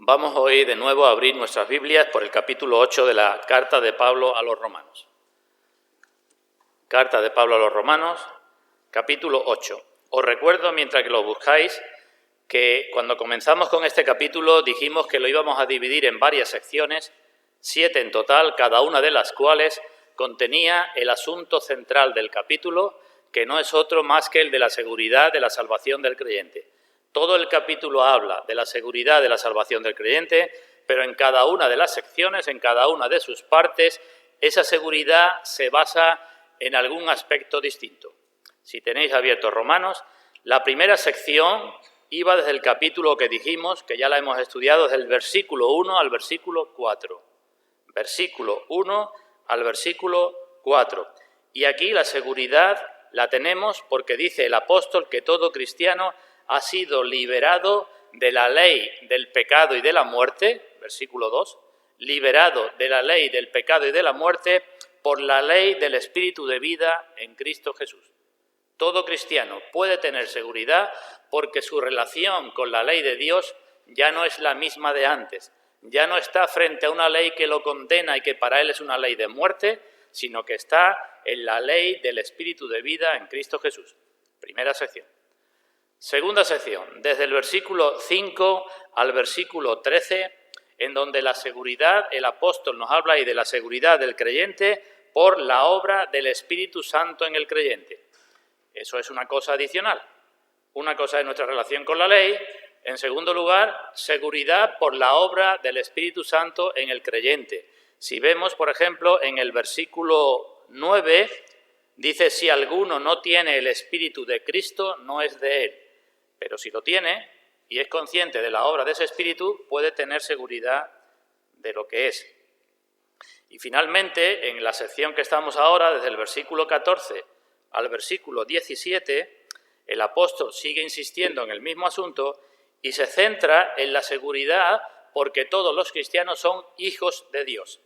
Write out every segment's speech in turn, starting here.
Vamos hoy de nuevo a abrir nuestras Biblias por el capítulo 8 de la Carta de Pablo a los Romanos. Carta de Pablo a los Romanos, capítulo 8. Os recuerdo, mientras que lo buscáis, que cuando comenzamos con este capítulo dijimos que lo íbamos a dividir en varias secciones, 7 en total, cada una de las cuales contenía el asunto central del capítulo, que no es otro más que el de la seguridad de la salvación del creyente. Todo el capítulo habla de la seguridad de la salvación del creyente, pero en cada una de las secciones, en cada una de sus partes, esa seguridad se basa en algún aspecto distinto. Si tenéis abiertos Romanos, la primera sección iba desde el capítulo que dijimos, que ya la hemos estudiado, desde el versículo 1 al versículo 4. Versículo 1 al versículo 4. Y aquí la seguridad la tenemos porque dice el apóstol que todo cristiano ha sido liberado de la ley del pecado y de la muerte, versículo 2, liberado de la ley del pecado y de la muerte por la ley del Espíritu de vida en Cristo Jesús. Todo cristiano puede tener seguridad porque su relación con la ley de Dios ya no es la misma de antes. Ya no está frente a una ley que lo condena y que para él es una ley de muerte, sino que está en la ley del Espíritu de vida en Cristo Jesús. Primera sección. Segunda sección, desde el versículo 5 al versículo 13, en donde la seguridad, el apóstol nos habla ahí de la seguridad del creyente por la obra del Espíritu Santo en el creyente. Eso es una cosa adicional. Una cosa es nuestra relación con la ley. En segundo lugar, seguridad por la obra del Espíritu Santo en el creyente. Si vemos, por ejemplo, en el versículo 9, dice, si alguno no tiene el Espíritu de Cristo, no es de él. Pero si lo tiene y es consciente de la obra de ese Espíritu, puede tener seguridad de lo que es. Y finalmente, en la sección que estamos ahora, desde el versículo 14 al versículo 17, el apóstol sigue insistiendo en el mismo asunto y se centra en la seguridad porque todos los cristianos son hijos de Dios.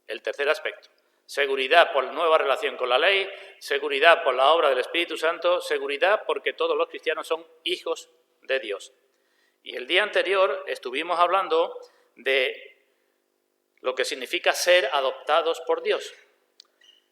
El tercer aspecto. Seguridad por la nueva relación con la ley, seguridad por la obra del Espíritu Santo, seguridad porque todos los cristianos son hijos de Dios. Y el día anterior estuvimos hablando de lo que significa ser adoptados por Dios.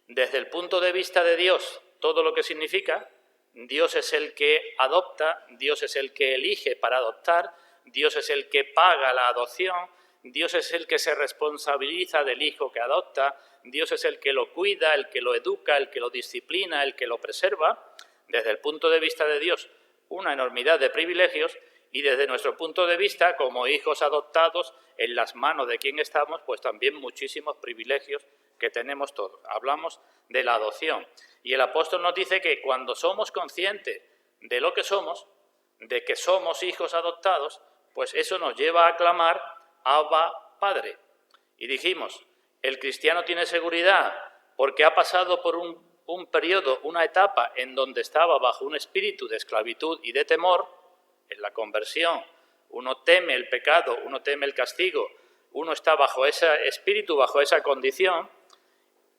Desde el punto de vista de Dios, todo lo que significa, Dios es el que adopta, Dios es el que elige para adoptar, Dios es el que paga la adopción, Dios es el que se responsabiliza del hijo que adopta, Dios es el que lo cuida, el que lo educa, el que lo disciplina, el que lo preserva. Desde el punto de vista de Dios, una enormidad de privilegios, y desde nuestro punto de vista, como hijos adoptados, en las manos de quien estamos, pues también muchísimos privilegios que tenemos todos. Hablamos de la adopción. Y el apóstol nos dice que cuando somos conscientes de lo que somos, de que somos hijos adoptados, pues eso nos lleva a clamar Abba, Padre. Y dijimos, el cristiano tiene seguridad porque ha pasado por un periodo, una etapa en donde estaba bajo un espíritu de esclavitud y de temor. En la conversión uno teme el pecado, uno teme el castigo, uno está bajo ese espíritu, bajo esa condición.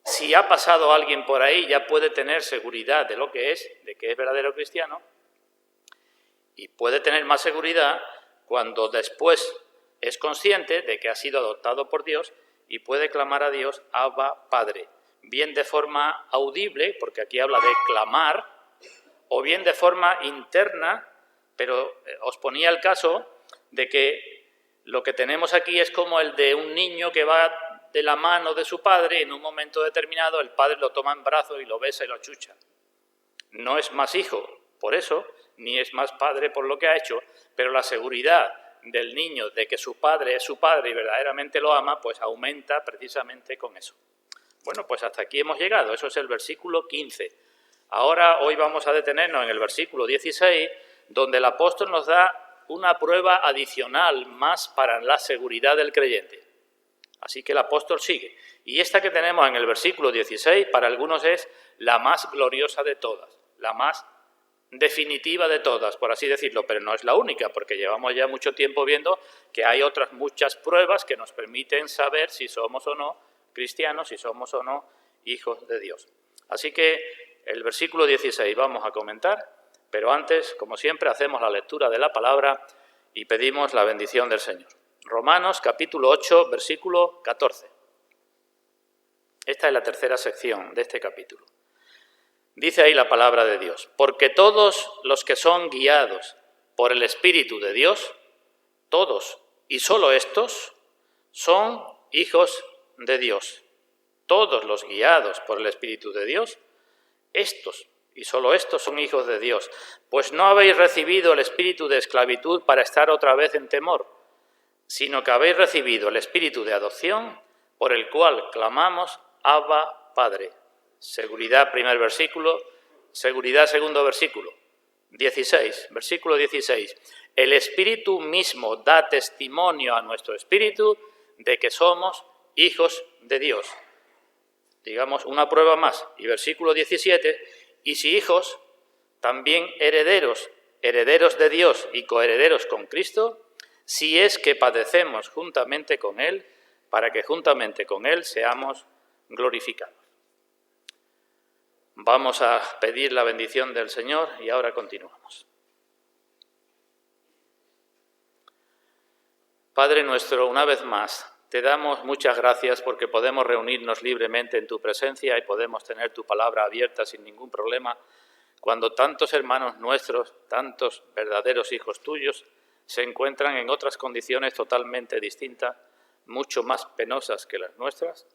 Si ha pasado alguien por ahí, ya puede tener seguridad de lo que es, de que es verdadero cristiano, y puede tener más seguridad cuando después es consciente de que ha sido adoptado por Dios y puede clamar a Dios, Abba, Padre, bien de forma audible, porque aquí habla de clamar, o bien de forma interna, pero os ponía el caso de que lo que tenemos aquí es como el de un niño que va de la mano de su padre y en un momento determinado el padre lo toma en brazos y lo besa y lo achucha. No es más hijo por eso, ni es más padre por lo que ha hecho, pero la seguridad del niño de que su padre es su padre y verdaderamente lo ama, pues aumenta precisamente con eso. Bueno, pues hasta aquí hemos llegado, eso es el versículo 15. Ahora, hoy vamos a detenernos en el versículo 16, donde el apóstol nos da una prueba adicional más para la seguridad del creyente. Así que el apóstol sigue. Y esta que tenemos en el versículo 16, para algunos es la más gloriosa de todas, la más definitiva de todas, por así decirlo, pero no es la única, porque llevamos ya mucho tiempo viendo que hay otras muchas pruebas que nos permiten saber si somos o no cristianos, si somos o no hijos de Dios. Así que el versículo 16 vamos a comentar, pero antes, como siempre, hacemos la lectura de la palabra y pedimos la bendición del Señor. Romanos capítulo 8, versículo 14. Esta es la tercera sección de este capítulo. Dice ahí la palabra de Dios: porque todos los que son guiados por el Espíritu de Dios, todos y solo estos, son hijos de Dios. Todos los guiados por el Espíritu de Dios, estos y solo estos son hijos de Dios. Pues no habéis recibido el espíritu de esclavitud para estar otra vez en temor, sino que habéis recibido el espíritu de adopción, por el cual clamamos: Abba, Padre. Seguridad, primer versículo. Seguridad, segundo versículo. 16, versículo 16. El Espíritu mismo da testimonio a nuestro espíritu de que somos hijos de Dios. Digamos una prueba más. Y versículo 17. Y si hijos, también herederos, herederos de Dios y coherederos con Cristo, si es que padecemos juntamente con Él, para que juntamente con Él seamos glorificados. Vamos a pedir la bendición del Señor y ahora continuamos. Padre nuestro, una vez más, te damos muchas gracias porque podemos reunirnos libremente en tu presencia y podemos tener tu palabra abierta sin ningún problema, cuando tantos hermanos nuestros, tantos verdaderos hijos tuyos, se encuentran en otras condiciones totalmente distintas, mucho más penosas que las nuestras,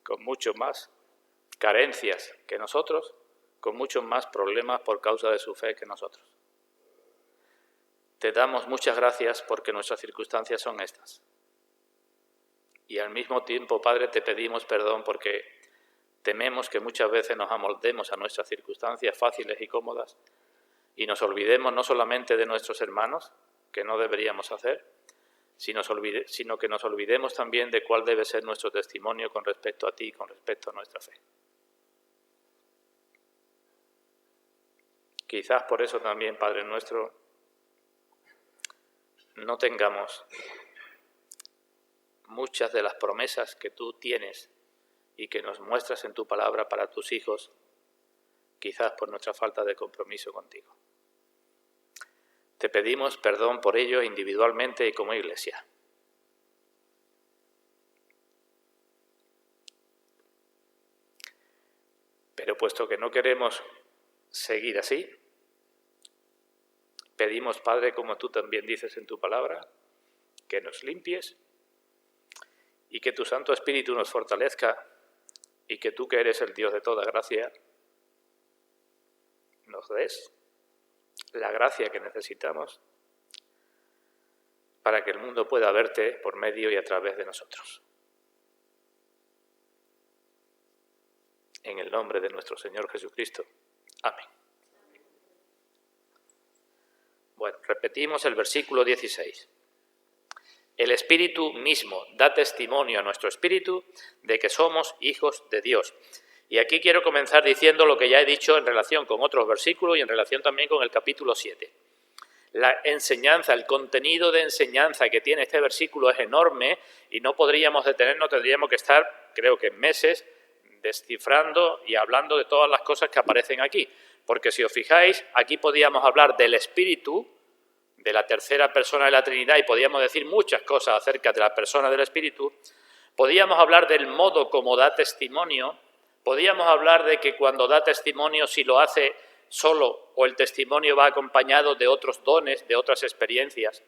con mucho más carencias que nosotros, con muchos más problemas por causa de su fe que nosotros. Te damos muchas gracias porque nuestras circunstancias son estas. Y al mismo tiempo, Padre, te pedimos perdón porque tememos que muchas veces nos amoldemos a nuestras circunstancias fáciles y cómodas y nos olvidemos no solamente de nuestros hermanos, que no deberíamos hacer, sino que nos olvidemos también de cuál debe ser nuestro testimonio con respecto a ti y con respecto a nuestra fe. Quizás por eso también, Padre nuestro, no tengamos muchas de las promesas que tú tienes y que nos muestras en tu palabra para tus hijos, quizás por nuestra falta de compromiso contigo. Te pedimos perdón por ello individualmente y como iglesia. Pero puesto que no queremos seguir así, pedimos, Padre, como tú también dices en tu palabra, que nos limpies y que tu Santo Espíritu nos fortalezca y que tú, que eres el Dios de toda gracia, nos des la gracia que necesitamos para que el mundo pueda verte por medio y a través de nosotros. En el nombre de nuestro Señor Jesucristo. Amén. Bueno, repetimos el versículo 16. El Espíritu mismo da testimonio a nuestro espíritu de que somos hijos de Dios. Y aquí quiero comenzar diciendo lo que ya he dicho en relación con otros versículos y en relación también con el capítulo 7. La enseñanza, el contenido de enseñanza que tiene este versículo es enorme y no podríamos detenernos, tendríamos que estar, creo que meses, descifrando y hablando de todas las cosas que aparecen aquí. Porque si os fijáis, aquí podíamos hablar del Espíritu, de la tercera persona de la Trinidad, y podíamos decir muchas cosas acerca de la persona del Espíritu. Podíamos hablar del modo como da testimonio. Podíamos hablar de que cuando da testimonio, si lo hace solo o el testimonio va acompañado de otros dones, de otras experiencias.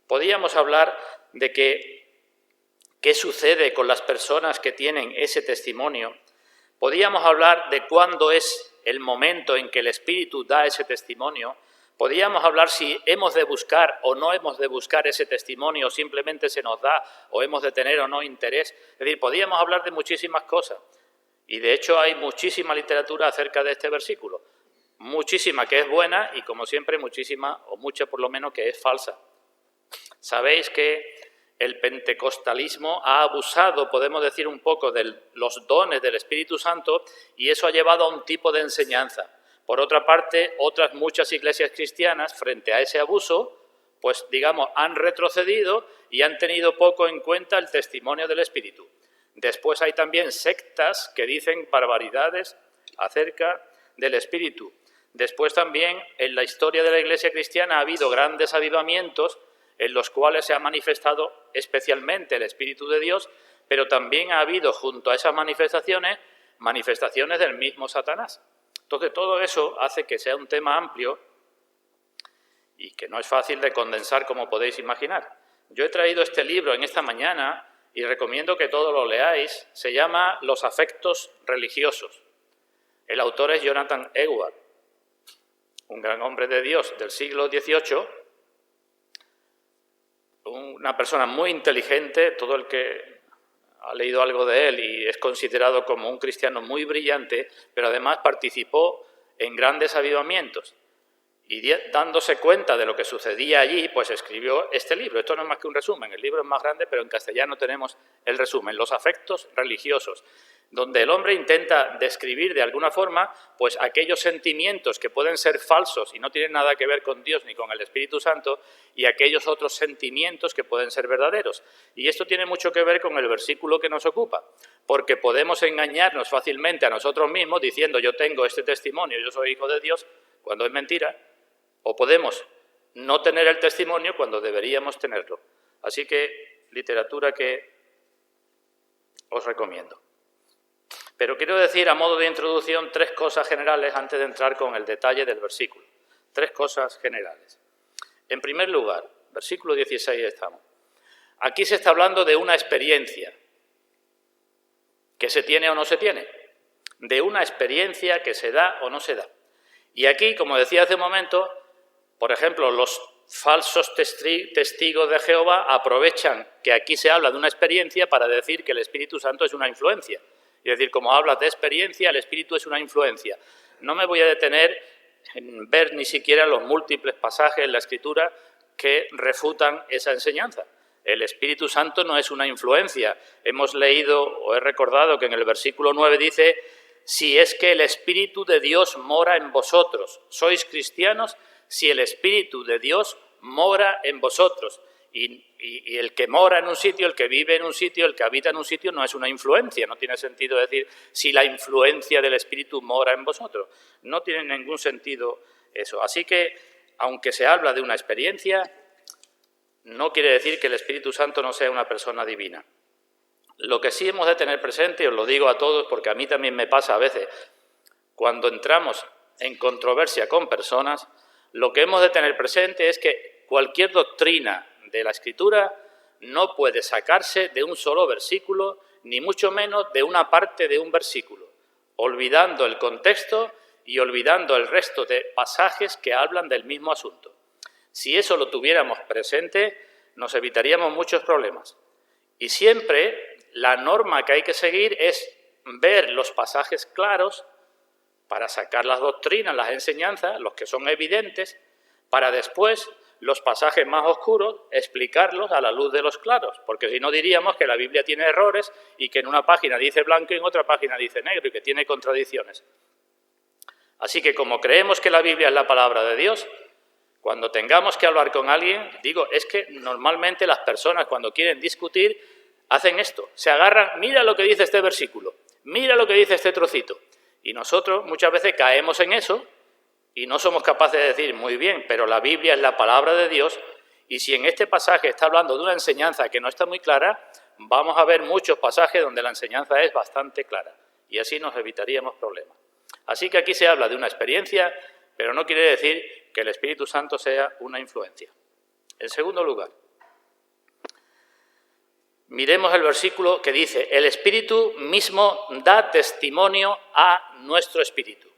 Podíamos hablar de qué sucede con las personas que tienen ese testimonio. Podíamos hablar de cuándo es el momento en que el Espíritu da ese testimonio. Podíamos hablar si hemos de buscar o no hemos de buscar ese testimonio, o simplemente se nos da, o hemos de tener o no interés. Es decir, podíamos hablar de muchísimas cosas. Y de hecho hay muchísima literatura acerca de este versículo. Muchísima que es buena y, como siempre, muchísima, o mucha por lo menos, que es falsa. Sabéis que el pentecostalismo ha abusado, podemos decir, un poco de los dones del Espíritu Santo, y eso ha llevado a un tipo de enseñanza. Por otra parte, otras muchas iglesias cristianas, frente a ese abuso, pues digamos, han retrocedido y han tenido poco en cuenta el testimonio del Espíritu. Después hay también sectas que dicen barbaridades acerca del Espíritu. Después también en la historia de la Iglesia cristiana ha habido grandes avivamientos en los cuales se ha manifestado especialmente el Espíritu de Dios, pero también ha habido junto a esas manifestaciones del mismo Satanás. Entonces todo eso hace que sea un tema amplio y que no es fácil de condensar como podéis imaginar. Yo he traído este libro en esta mañana y recomiendo que todos lo leáis. Se llama Los afectos religiosos. El autor es Jonathan Edwards, un gran hombre de Dios del siglo XVIII, una persona muy inteligente. Todo el que ha leído algo de él y es considerado como un cristiano muy brillante, pero además participó en grandes avivamientos. Y dándose cuenta de lo que sucedía allí, pues escribió este libro. Esto no es más que un resumen, el libro es más grande, pero en castellano tenemos el resumen, Los afectos religiosos, donde el hombre intenta describir de alguna forma pues aquellos sentimientos que pueden ser falsos y no tienen nada que ver con Dios ni con el Espíritu Santo, y aquellos otros sentimientos que pueden ser verdaderos. Y esto tiene mucho que ver con el versículo que nos ocupa, porque podemos engañarnos fácilmente a nosotros mismos diciendo yo tengo este testimonio, yo soy hijo de Dios, cuando es mentira. O podemos no tener el testimonio cuando deberíamos tenerlo. Así que, literatura que os recomiendo. Pero quiero decir, a modo de introducción, 3 cosas generales antes de entrar con el detalle del versículo. 3 cosas generales. En primer lugar, versículo 16 estamos. Aquí se está hablando de una experiencia. ¿Que se tiene o no se tiene? De una experiencia que se da o no se da. Y aquí, como decía hace un momento, por ejemplo, los falsos testigos de Jehová aprovechan que aquí se habla de una experiencia para decir que el Espíritu Santo es una influencia. Es decir, como hablas de experiencia, el Espíritu es una influencia. No me voy a detener en ver ni siquiera los múltiples pasajes en la Escritura que refutan esa enseñanza. El Espíritu Santo no es una influencia. Hemos leído o he recordado que en el versículo 9 dice: si es que el Espíritu de Dios mora en vosotros. ¿Sois cristianos? Si el Espíritu de Dios mora en vosotros. Y el que mora en un sitio, el que vive en un sitio, el que habita en un sitio, no es una influencia. No tiene sentido decir si la influencia del Espíritu mora en vosotros. No tiene ningún sentido eso. Así que, aunque se habla de una experiencia, no quiere decir que el Espíritu Santo no sea una persona divina. Lo que sí hemos de tener presente, y os lo digo a todos porque a mí también me pasa a veces, cuando entramos en controversia con personas, lo que hemos de tener presente es que cualquier doctrina de la Escritura no puede sacarse de un solo versículo, ni mucho menos de una parte de un versículo, olvidando el contexto y olvidando el resto de pasajes que hablan del mismo asunto. Si eso lo tuviéramos presente, nos evitaríamos muchos problemas. Y siempre la norma que hay que seguir es ver los pasajes claros para sacar las doctrinas, las enseñanzas, los que son evidentes, para después los pasajes más oscuros explicarlos a la luz de los claros, porque si no diríamos que la Biblia tiene errores y que en una página dice blanco y en otra página dice negro y que tiene contradicciones. Así que como creemos que la Biblia es la palabra de Dios, cuando tengamos que hablar con alguien, es que normalmente las personas cuando quieren discutir hacen esto, se agarran, mira lo que dice este versículo, mira lo que dice este trocito. Y nosotros muchas veces caemos en eso y no somos capaces de decir, muy bien, pero la Biblia es la palabra de Dios, y si en este pasaje está hablando de una enseñanza que no está muy clara, vamos a ver muchos pasajes donde la enseñanza es bastante clara, y así nos evitaríamos problemas. Así que aquí se habla de una experiencia, pero no quiere decir que el Espíritu Santo sea una influencia. En segundo lugar, miremos el versículo que dice, el Espíritu mismo da testimonio a nuestro espíritu.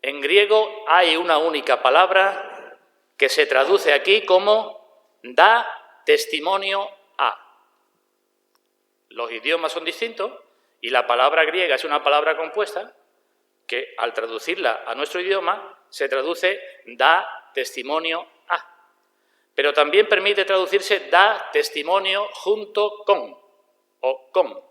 En griego hay una única palabra que se traduce aquí como da testimonio a. Los idiomas son distintos y la palabra griega es una palabra compuesta que al traducirla a nuestro idioma se traduce da testimonio a. Pero también permite traducirse da testimonio junto con o con.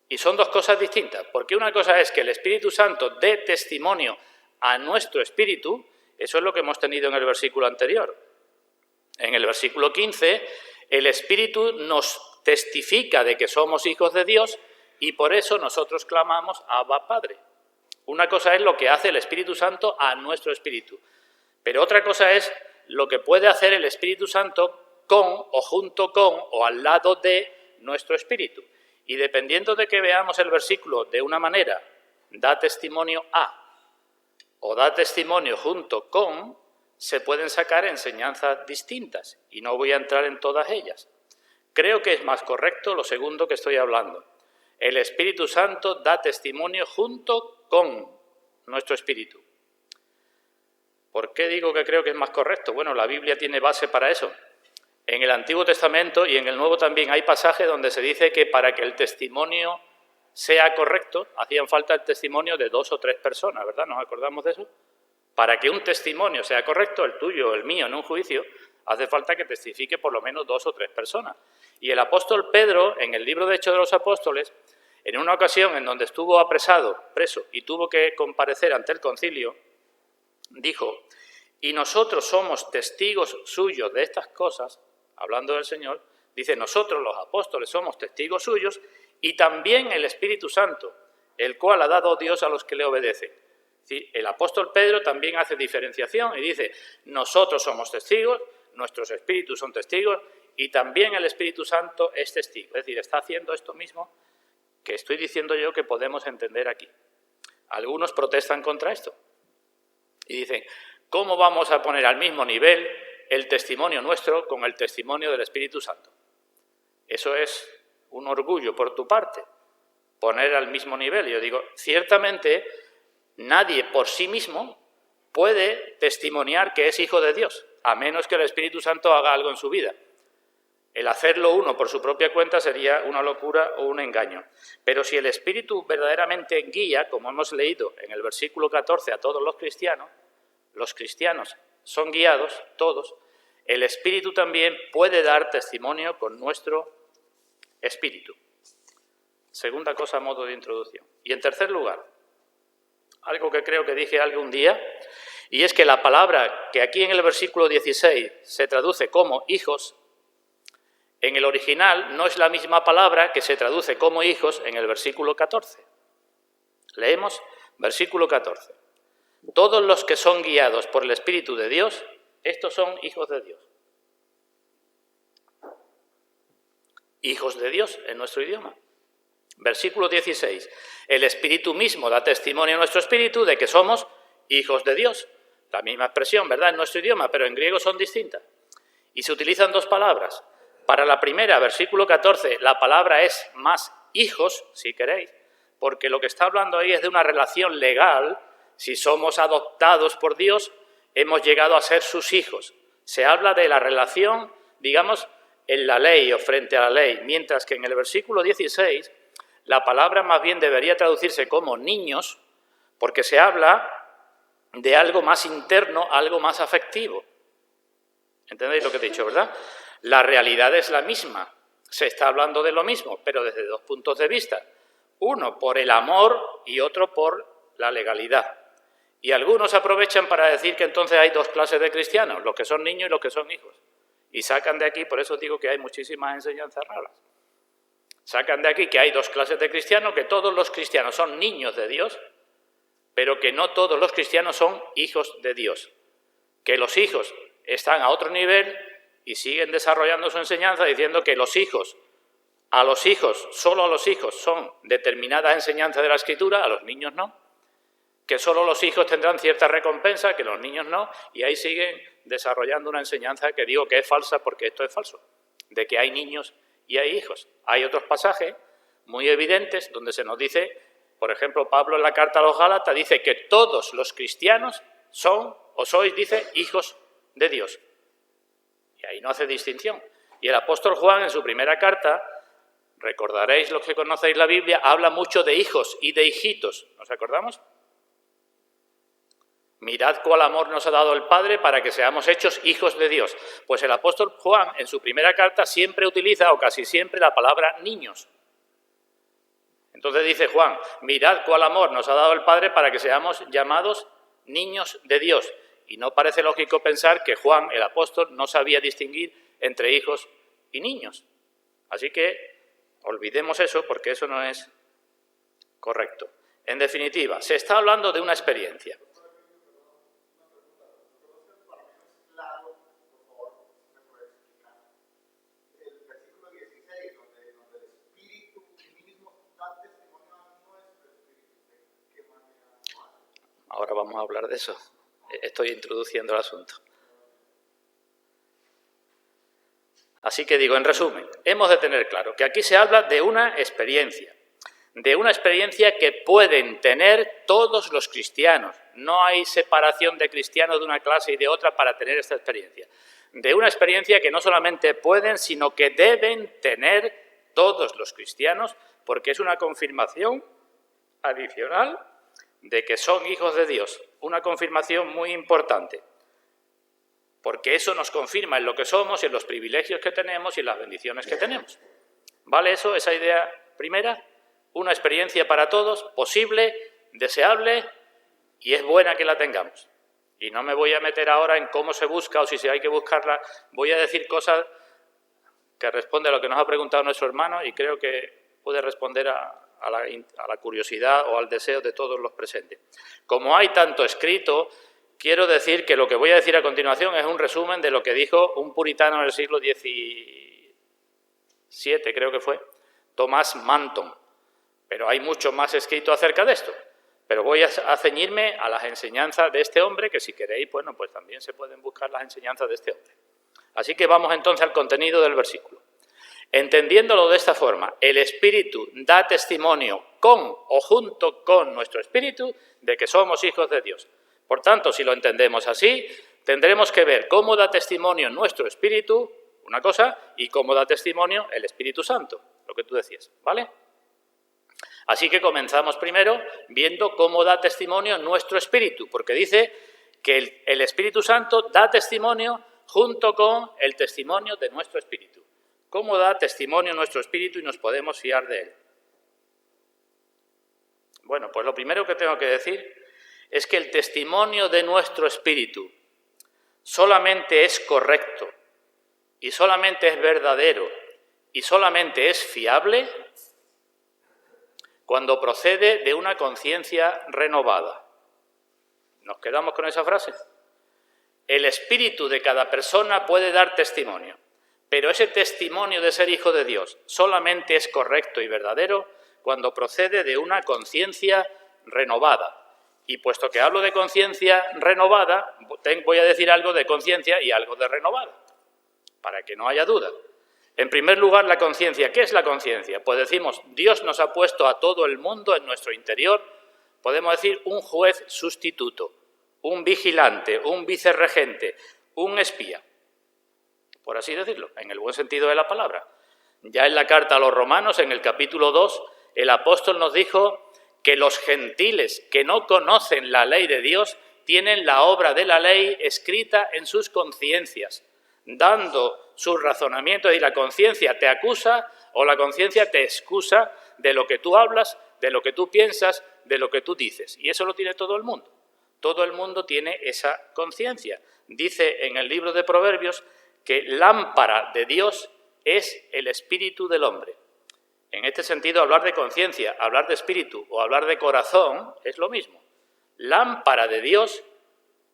Y son dos cosas distintas, porque una cosa es que el Espíritu Santo dé testimonio a nuestro espíritu, eso es lo que hemos tenido en el versículo anterior. En el versículo 15, el Espíritu nos testifica de que somos hijos de Dios y por eso nosotros clamamos Abba Padre. Una cosa es lo que hace el Espíritu Santo a nuestro espíritu, pero otra cosa es lo que puede hacer el Espíritu Santo con o junto con o al lado de nuestro espíritu. Y dependiendo de que veamos el versículo de una manera, da testimonio a o da testimonio junto con, se pueden sacar enseñanzas distintas y no voy a entrar en todas ellas. Creo que es más correcto lo segundo que estoy hablando. El Espíritu Santo da testimonio junto con nuestro espíritu. ¿Por qué digo que creo que es más correcto? Bueno, la Biblia tiene base para eso. En el Antiguo Testamento y en el Nuevo también hay pasajes donde se dice que para que el testimonio sea correcto, hacían falta el testimonio de 2 o 3 personas, ¿verdad? ¿Nos acordamos de eso? Para que un testimonio sea correcto, el tuyo o el mío en un juicio, hace falta que testifique por lo menos 2 o 3 personas. Y el apóstol Pedro, en el libro de Hechos de los Apóstoles, en una ocasión en donde estuvo preso y tuvo que comparecer ante el concilio, dijo: y nosotros somos testigos suyos de estas cosas, hablando del Señor, dice: nosotros los apóstoles somos testigos suyos y también el Espíritu Santo, el cual ha dado Dios a los que le obedecen. ¿Sí? El apóstol Pedro también hace diferenciación y dice: nosotros somos testigos, nuestros espíritus son testigos y también el Espíritu Santo es testigo. Es decir, está haciendo esto mismo que estoy diciendo yo que podemos entender aquí. Algunos protestan contra esto y dicen: ¿cómo vamos a poner al mismo nivel el testimonio nuestro con el testimonio del Espíritu Santo? Eso es un orgullo por tu parte, poner al mismo nivel. Yo digo, ciertamente nadie por sí mismo puede testimoniar que es hijo de Dios, a menos que el Espíritu Santo haga algo en su vida. El hacerlo uno por su propia cuenta sería una locura o un engaño. Pero si el Espíritu verdaderamente guía, como hemos leído en el versículo 14, a todos los cristianos son guiados, todos, el Espíritu también puede dar testimonio con nuestro espíritu. Segunda cosa a modo de introducción. Y en tercer lugar, algo que creo que dije algún día, y es que la palabra que aquí en el versículo 16 se traduce como hijos, en el original no es la misma palabra que se traduce como hijos en el versículo 14. Leemos versículo 14. Todos los que son guiados por el Espíritu de Dios, estos son hijos de Dios. Hijos de Dios en nuestro idioma. Versículo 16. El Espíritu mismo da testimonio a nuestro espíritu de que somos hijos de Dios. La misma expresión, ¿verdad?, en nuestro idioma, pero en griego son distintas. Y se utilizan 2 palabras. Para la primera, versículo 14, la palabra es más hijos, si queréis, porque lo que está hablando ahí es de una relación legal. Si somos adoptados por Dios, hemos llegado a ser sus hijos. Se habla de la relación, digamos, en la ley o frente a la ley, mientras que en el versículo 16 la palabra más bien debería traducirse como niños, porque se habla de algo más interno, algo más afectivo. ¿Entendéis lo que he dicho, verdad? La realidad es la misma, se está hablando de lo mismo, pero desde 2 puntos de vista. Uno por el amor y otro por la legalidad. Y algunos aprovechan para decir que entonces hay 2 clases de cristianos, los que son niños y los que son hijos. Y sacan de aquí, por eso digo que hay muchísimas enseñanzas raras. Sacan de aquí que hay 2 clases de cristianos, que todos los cristianos son niños de Dios, pero que no todos los cristianos son hijos de Dios. Que los hijos están a otro nivel y siguen desarrollando su enseñanza diciendo que solo a los hijos son determinadas enseñanzas de la Escritura, a los niños no, que solo los hijos tendrán cierta recompensa, que los niños no, y ahí siguen desarrollando una enseñanza que digo que es falsa porque esto es falso, de que hay niños y hay hijos. Hay otros pasajes muy evidentes donde se nos dice, por ejemplo, Pablo en la carta a los Gálatas dice que todos los cristianos son, o sois, dice, hijos de Dios. Y ahí no hace distinción. Y el apóstol Juan en su primera carta, recordaréis los que conocéis la Biblia, habla mucho de hijos y de hijitos. ¿Nos acordamos? Mirad cuál amor nos ha dado el Padre para que seamos hechos hijos de Dios. Pues el apóstol Juan en su primera carta siempre utiliza, o casi siempre, la palabra niños. Entonces dice Juan, mirad cuál amor nos ha dado el Padre para que seamos llamados niños de Dios. Y no parece lógico pensar que Juan, el apóstol, no sabía distinguir entre hijos y niños. Así que olvidemos eso porque eso no es correcto. En definitiva, se está hablando de una experiencia. Ahora vamos a hablar de eso. Estoy introduciendo el asunto. Así que digo, en resumen, hemos de tener claro que aquí se habla de una experiencia que pueden tener todos los cristianos. No hay separación de cristianos de una clase y de otra para tener esta experiencia. De una experiencia que no solamente pueden, sino que deben tener todos los cristianos, porque es una confirmación adicional de que son hijos de Dios. Una confirmación muy importante, porque eso nos confirma en lo que somos, en los privilegios que tenemos y en las bendiciones que tenemos. ¿Vale eso, esa idea primera? Una experiencia para todos, posible, deseable, y es buena que la tengamos. Y no me voy a meter ahora en cómo se busca o si hay que buscarla. Voy a decir cosas que responden a lo que nos ha preguntado nuestro hermano y creo que puede responder a la curiosidad o al deseo de todos los presentes. Como hay tanto escrito, quiero decir que lo que voy a decir a continuación es un resumen de lo que dijo un puritano en el siglo XVII, creo que fue, Thomas Manton. Pero hay mucho más escrito acerca de esto. Pero voy a ceñirme a las enseñanzas de este hombre, que si queréis, bueno, pues también se pueden buscar las enseñanzas de este hombre. Así que vamos entonces al contenido del versículo. Entendiéndolo de esta forma, el Espíritu da testimonio con o junto con nuestro Espíritu de que somos hijos de Dios. Por tanto, si lo entendemos así, tendremos que ver cómo da testimonio nuestro Espíritu, una cosa, y cómo da testimonio el Espíritu Santo, lo que tú decías, ¿vale? Así que comenzamos primero viendo cómo da testimonio nuestro espíritu, porque dice que el Espíritu Santo da testimonio junto con el testimonio de nuestro espíritu. ¿Cómo da testimonio nuestro espíritu y nos podemos fiar de él? Bueno, pues lo primero que tengo que decir es que el testimonio de nuestro espíritu solamente es correcto y solamente es verdadero y solamente es fiable cuando procede de una conciencia renovada. ¿Nos quedamos con esa frase? El espíritu de cada persona puede dar testimonio, pero ese testimonio de ser hijo de Dios solamente es correcto y verdadero cuando procede de una conciencia renovada. Y puesto que hablo de conciencia renovada, voy a decir algo de conciencia y algo de renovada, para que no haya duda. En primer lugar, la conciencia. ¿Qué es la conciencia? Pues decimos, Dios nos ha puesto a todo el mundo en nuestro interior, podemos decir, un juez sustituto, un vigilante, un vicerregente, un espía, por así decirlo, en el buen sentido de la palabra. Ya en la carta a los Romanos, en el capítulo 2, el apóstol nos dijo que los gentiles que no conocen la ley de Dios tienen la obra de la ley escrita en sus conciencias, dando sus razonamientos, y la conciencia te acusa o la conciencia te excusa de lo que tú hablas, de lo que tú piensas, de lo que tú dices. Y eso lo tiene todo el mundo. Todo el mundo tiene esa conciencia. Dice en el libro de Proverbios que lámpara de Dios es el espíritu del hombre. En este sentido, hablar de conciencia, hablar de espíritu o hablar de corazón es lo mismo. Lámpara de Dios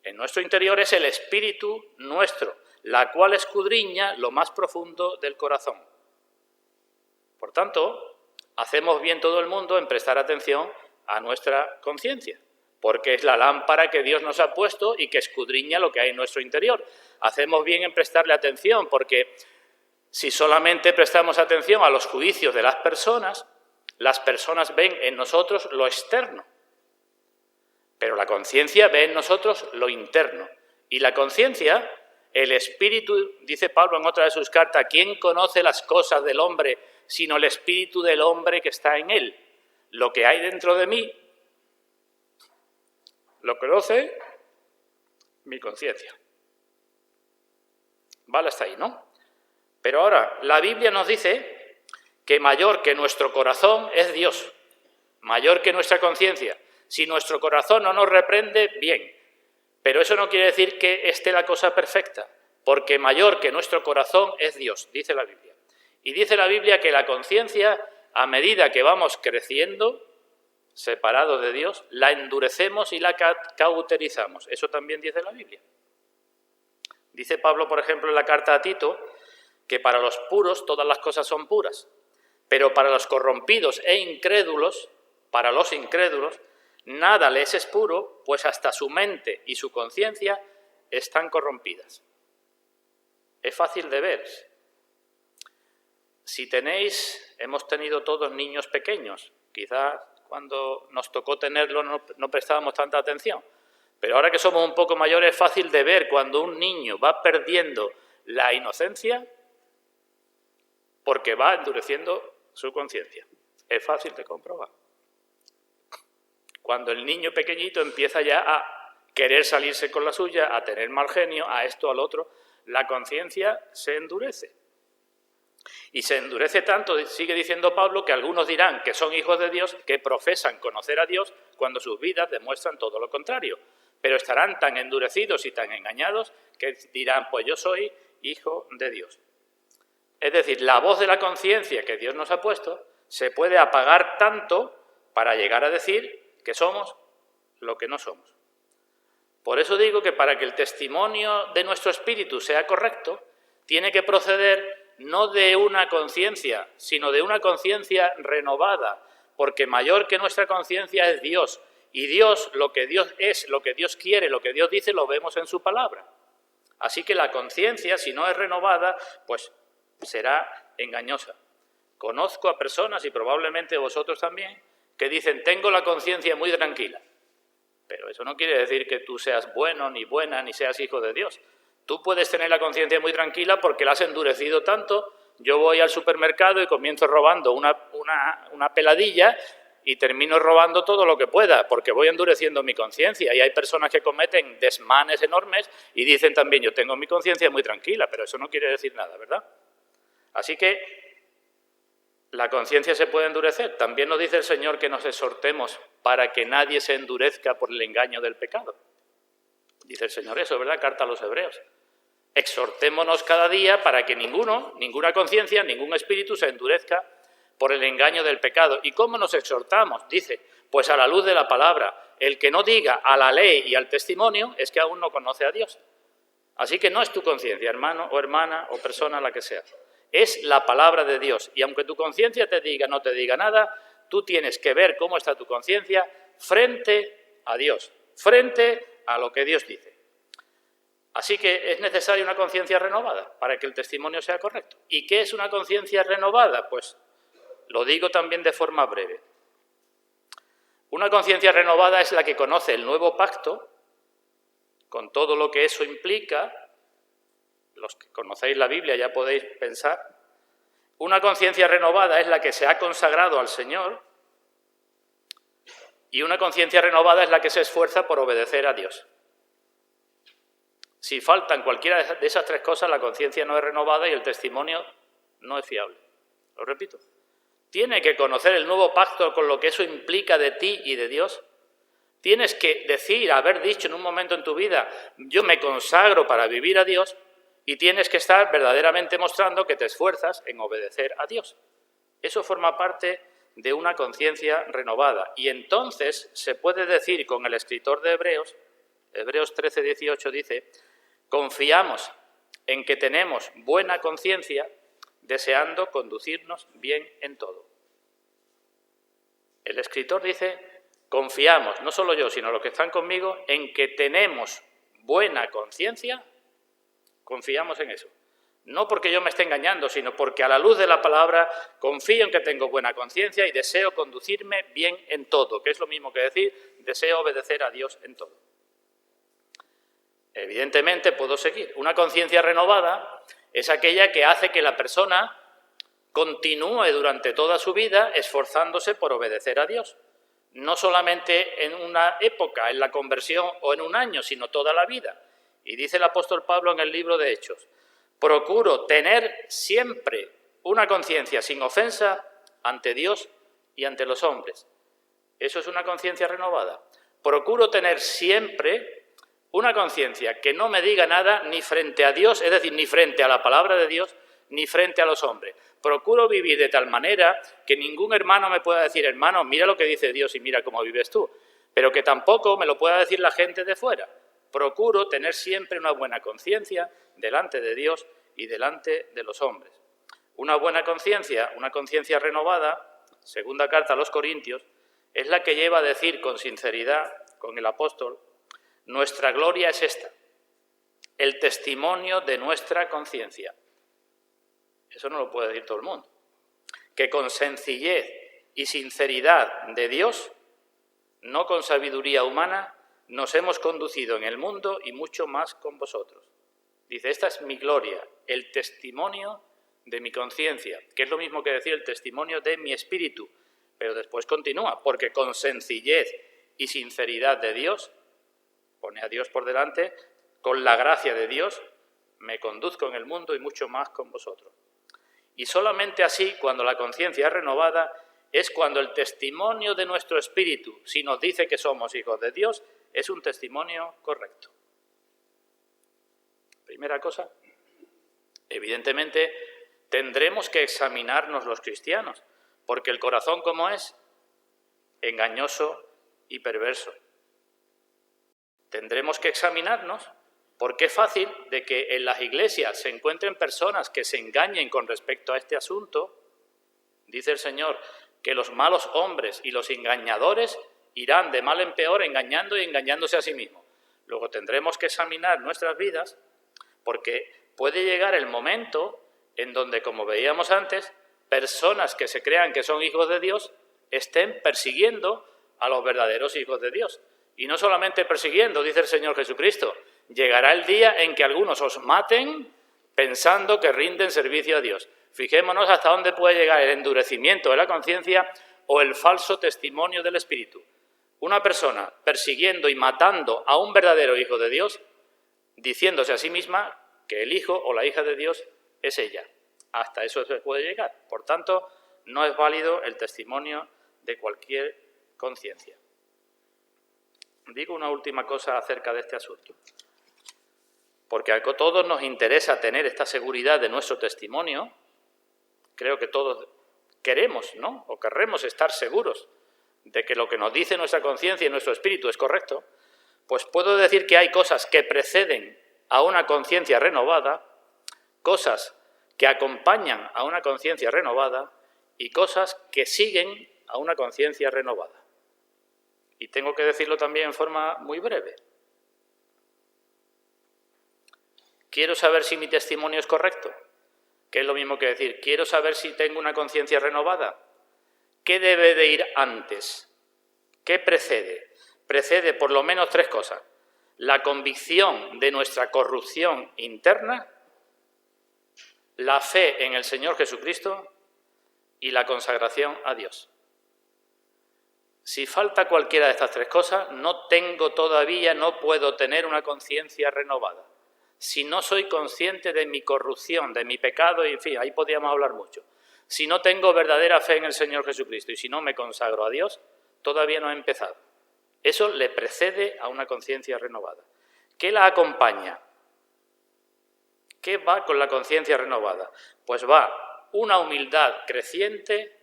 en nuestro interior es el espíritu nuestro, la cual escudriña lo más profundo del corazón. Por tanto, hacemos bien todo el mundo en prestar atención a nuestra conciencia, porque es la lámpara que Dios nos ha puesto y que escudriña lo que hay en nuestro interior. Hacemos bien en prestarle atención, porque si solamente prestamos atención a los juicios de las personas ven en nosotros lo externo, pero la conciencia ve en nosotros lo interno. Y la conciencia, el espíritu, dice Pablo en otra de sus cartas, ¿quién conoce las cosas del hombre sino el espíritu del hombre que está en él? Lo que hay dentro de mí lo conoce mi conciencia. Vale hasta ahí, ¿no? Pero ahora, la Biblia nos dice que mayor que nuestro corazón es Dios, mayor que nuestra conciencia. Si nuestro corazón no nos reprende, bien. Pero eso no quiere decir que esté la cosa perfecta, porque mayor que nuestro corazón es Dios, dice la Biblia. Y dice la Biblia que la conciencia, a medida que vamos creciendo, separados de Dios, la endurecemos y la cauterizamos. Eso también dice la Biblia. Dice Pablo, por ejemplo, en la carta a Tito, que para los puros todas las cosas son puras, pero para los corrompidos e incrédulos, para los incrédulos, nada les es puro, pues hasta su mente y su conciencia están corrompidas. Es fácil de ver. Si hemos tenido todos niños pequeños, quizás cuando nos tocó tenerlo no prestábamos tanta atención, pero ahora que somos un poco mayores es fácil de ver cuando un niño va perdiendo la inocencia porque va endureciendo su conciencia. Es fácil de comprobar. Cuando el niño pequeñito empieza ya a querer salirse con la suya, a tener mal genio, a esto, al otro, la conciencia se endurece. Y se endurece tanto, sigue diciendo Pablo, que algunos dirán que son hijos de Dios, que profesan conocer a Dios, cuando sus vidas demuestran todo lo contrario. Pero estarán tan endurecidos y tan engañados que dirán, pues yo soy hijo de Dios. Es decir, la voz de la conciencia que Dios nos ha puesto se puede apagar tanto para llegar a decir que somos lo que no somos. Por eso digo que para que el testimonio de nuestro espíritu sea correcto, tiene que proceder no de una conciencia, sino de una conciencia renovada, porque mayor que nuestra conciencia es Dios, y Dios, lo que Dios es, lo que Dios quiere, lo que Dios dice, lo vemos en su palabra. Así que la conciencia, si no es renovada, pues será engañosa. Conozco a personas, y probablemente vosotros también, que dicen, tengo la conciencia muy tranquila. Pero eso no quiere decir que tú seas bueno, ni buena, ni seas hijo de Dios. Tú puedes tener la conciencia muy tranquila porque la has endurecido tanto. Yo voy al supermercado y comienzo robando una peladilla y termino robando todo lo que pueda porque voy endureciendo mi conciencia. Y hay personas que cometen desmanes enormes y dicen también, yo tengo mi conciencia muy tranquila, pero eso no quiere decir nada, ¿verdad? Así que la conciencia se puede endurecer. También nos dice el Señor que nos exhortemos para que nadie se endurezca por el engaño del pecado. Dice el Señor eso, ¿verdad? Carta a los Hebreos. Exhortémonos cada día para que ninguna conciencia, ningún espíritu se endurezca por el engaño del pecado. ¿Y cómo nos exhortamos? Dice, pues a la luz de la palabra. El que no diga a la ley y al testimonio es que aún no conoce a Dios. Así que no es tu conciencia, hermano o hermana o persona la que sea. Es la palabra de Dios. Y aunque tu conciencia te diga, no te diga nada, tú tienes que ver cómo está tu conciencia frente a Dios, frente a lo que Dios dice. Así que es necesaria una conciencia renovada para que el testimonio sea correcto. ¿Y qué es una conciencia renovada? Pues lo digo también de forma breve. Una conciencia renovada es la que conoce el nuevo pacto, con todo lo que eso implica. Los que conocéis la Biblia ya podéis pensar. Una conciencia renovada es la que se ha consagrado al Señor y una conciencia renovada es la que se esfuerza por obedecer a Dios. Si faltan cualquiera de esas tres cosas, la conciencia no es renovada y el testimonio no es fiable. Lo repito. Tiene que conocer el nuevo pacto con lo que eso implica de ti y de Dios. Tienes que decir, haber dicho en un momento en tu vida, yo me consagro para vivir a Dios, y tienes que estar verdaderamente mostrando que te esfuerzas en obedecer a Dios. Eso forma parte de una conciencia renovada. Y entonces se puede decir con el escritor de Hebreos, Hebreos 13, 18 dice, confiamos en que tenemos buena conciencia, deseando conducirnos bien en todo. El escritor dice, confiamos, no solo yo, sino los que están conmigo, en que tenemos buena conciencia. Confiamos en eso. No porque yo me esté engañando, sino porque a la luz de la palabra confío en que tengo buena conciencia y deseo conducirme bien en todo, que es lo mismo que decir, deseo obedecer a Dios en todo. Evidentemente puedo seguir. Una conciencia renovada es aquella que hace que la persona continúe durante toda su vida esforzándose por obedecer a Dios. No solamente en una época, en la conversión o en un año, sino toda la vida. Y dice el apóstol Pablo en el libro de Hechos, procuro tener siempre una conciencia sin ofensa ante Dios y ante los hombres. Eso es una conciencia renovada. Procuro tener siempre una conciencia que no me diga nada ni frente a Dios, es decir, ni frente a la palabra de Dios, ni frente a los hombres. Procuro vivir de tal manera que ningún hermano me pueda decir, hermano, mira lo que dice Dios y mira cómo vives tú, pero que tampoco me lo pueda decir la gente de fuera. Procuro tener siempre una buena conciencia delante de Dios y delante de los hombres. Una buena conciencia, una conciencia renovada, segunda carta a los Corintios, es la que lleva a decir con sinceridad, con el apóstol, nuestra gloria es esta, el testimonio de nuestra conciencia. Eso no lo puede decir todo el mundo. Que con sencillez y sinceridad de Dios, no con sabiduría humana, nos hemos conducido en el mundo y mucho más con vosotros. Dice, esta es mi gloria, el testimonio de mi conciencia, que es lo mismo que decir el testimonio de mi espíritu. Pero después continúa, porque con sencillez y sinceridad de Dios, pone a Dios por delante, con la gracia de Dios, me conduzco en el mundo y mucho más con vosotros. Y solamente así, cuando la conciencia es renovada, es cuando el testimonio de nuestro espíritu, si nos dice que somos hijos de Dios, es un testimonio correcto. Primera cosa, evidentemente tendremos que examinarnos los cristianos, porque el corazón, ¿cómo es? Engañoso y perverso. Tendremos que examinarnos porque es fácil de que en las iglesias se encuentren personas que se engañen con respecto a este asunto. Dice el Señor que los malos hombres y los engañadores irán de mal en peor engañando y engañándose a sí mismos. Luego tendremos que examinar nuestras vidas porque puede llegar el momento en donde, como veíamos antes, personas que se crean que son hijos de Dios estén persiguiendo a los verdaderos hijos de Dios. Y no solamente persiguiendo, dice el Señor Jesucristo, llegará el día en que algunos os maten pensando que rinden servicio a Dios. Fijémonos hasta dónde puede llegar el endurecimiento de la conciencia o el falso testimonio del Espíritu. Una persona persiguiendo y matando a un verdadero hijo de Dios, diciéndose a sí misma que el hijo o la hija de Dios es ella. Hasta eso se puede llegar. Por tanto, no es válido el testimonio de cualquier conciencia. Digo una última cosa acerca de este asunto. Porque a todos nos interesa tener esta seguridad de nuestro testimonio. Creo que todos queremos, ¿no? O querremos estar seguros de que lo que nos dice nuestra conciencia y nuestro espíritu es correcto. Pues puedo decir que hay cosas que preceden a una conciencia renovada, cosas que acompañan a una conciencia renovada y cosas que siguen a una conciencia renovada. Y tengo que decirlo también en forma muy breve. Quiero saber si mi testimonio es correcto, que es lo mismo que decir, quiero saber si tengo una conciencia renovada. ¿Qué debe de ir antes? ¿Qué precede? Precede por lo menos tres cosas. La convicción de nuestra corrupción interna, la fe en el Señor Jesucristo y la consagración a Dios. Si falta cualquiera de estas tres cosas, no puedo tener una conciencia renovada. Si no soy consciente de mi corrupción, de mi pecado, y en fin, ahí podríamos hablar mucho. Si no tengo verdadera fe en el Señor Jesucristo y si no me consagro a Dios, todavía no he empezado. Eso le precede a una conciencia renovada. ¿Qué la acompaña? ¿Qué va con la conciencia renovada? Pues va una humildad creciente,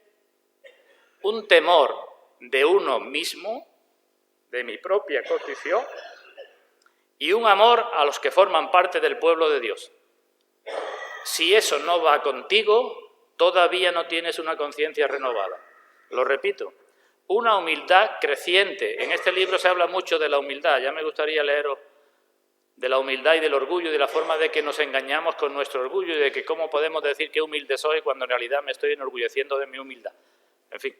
un temor de uno mismo, de mi propia condición, y un amor a los que forman parte del pueblo de Dios. Si eso no va contigo, todavía no tienes una conciencia renovada. Lo repito, una humildad creciente. En este libro se habla mucho de la humildad. Ya me gustaría leeros de la humildad y del orgullo y de la forma de que nos engañamos con nuestro orgullo y de que cómo podemos decir que humilde soy cuando en realidad me estoy enorgulleciendo de mi humildad. En fin.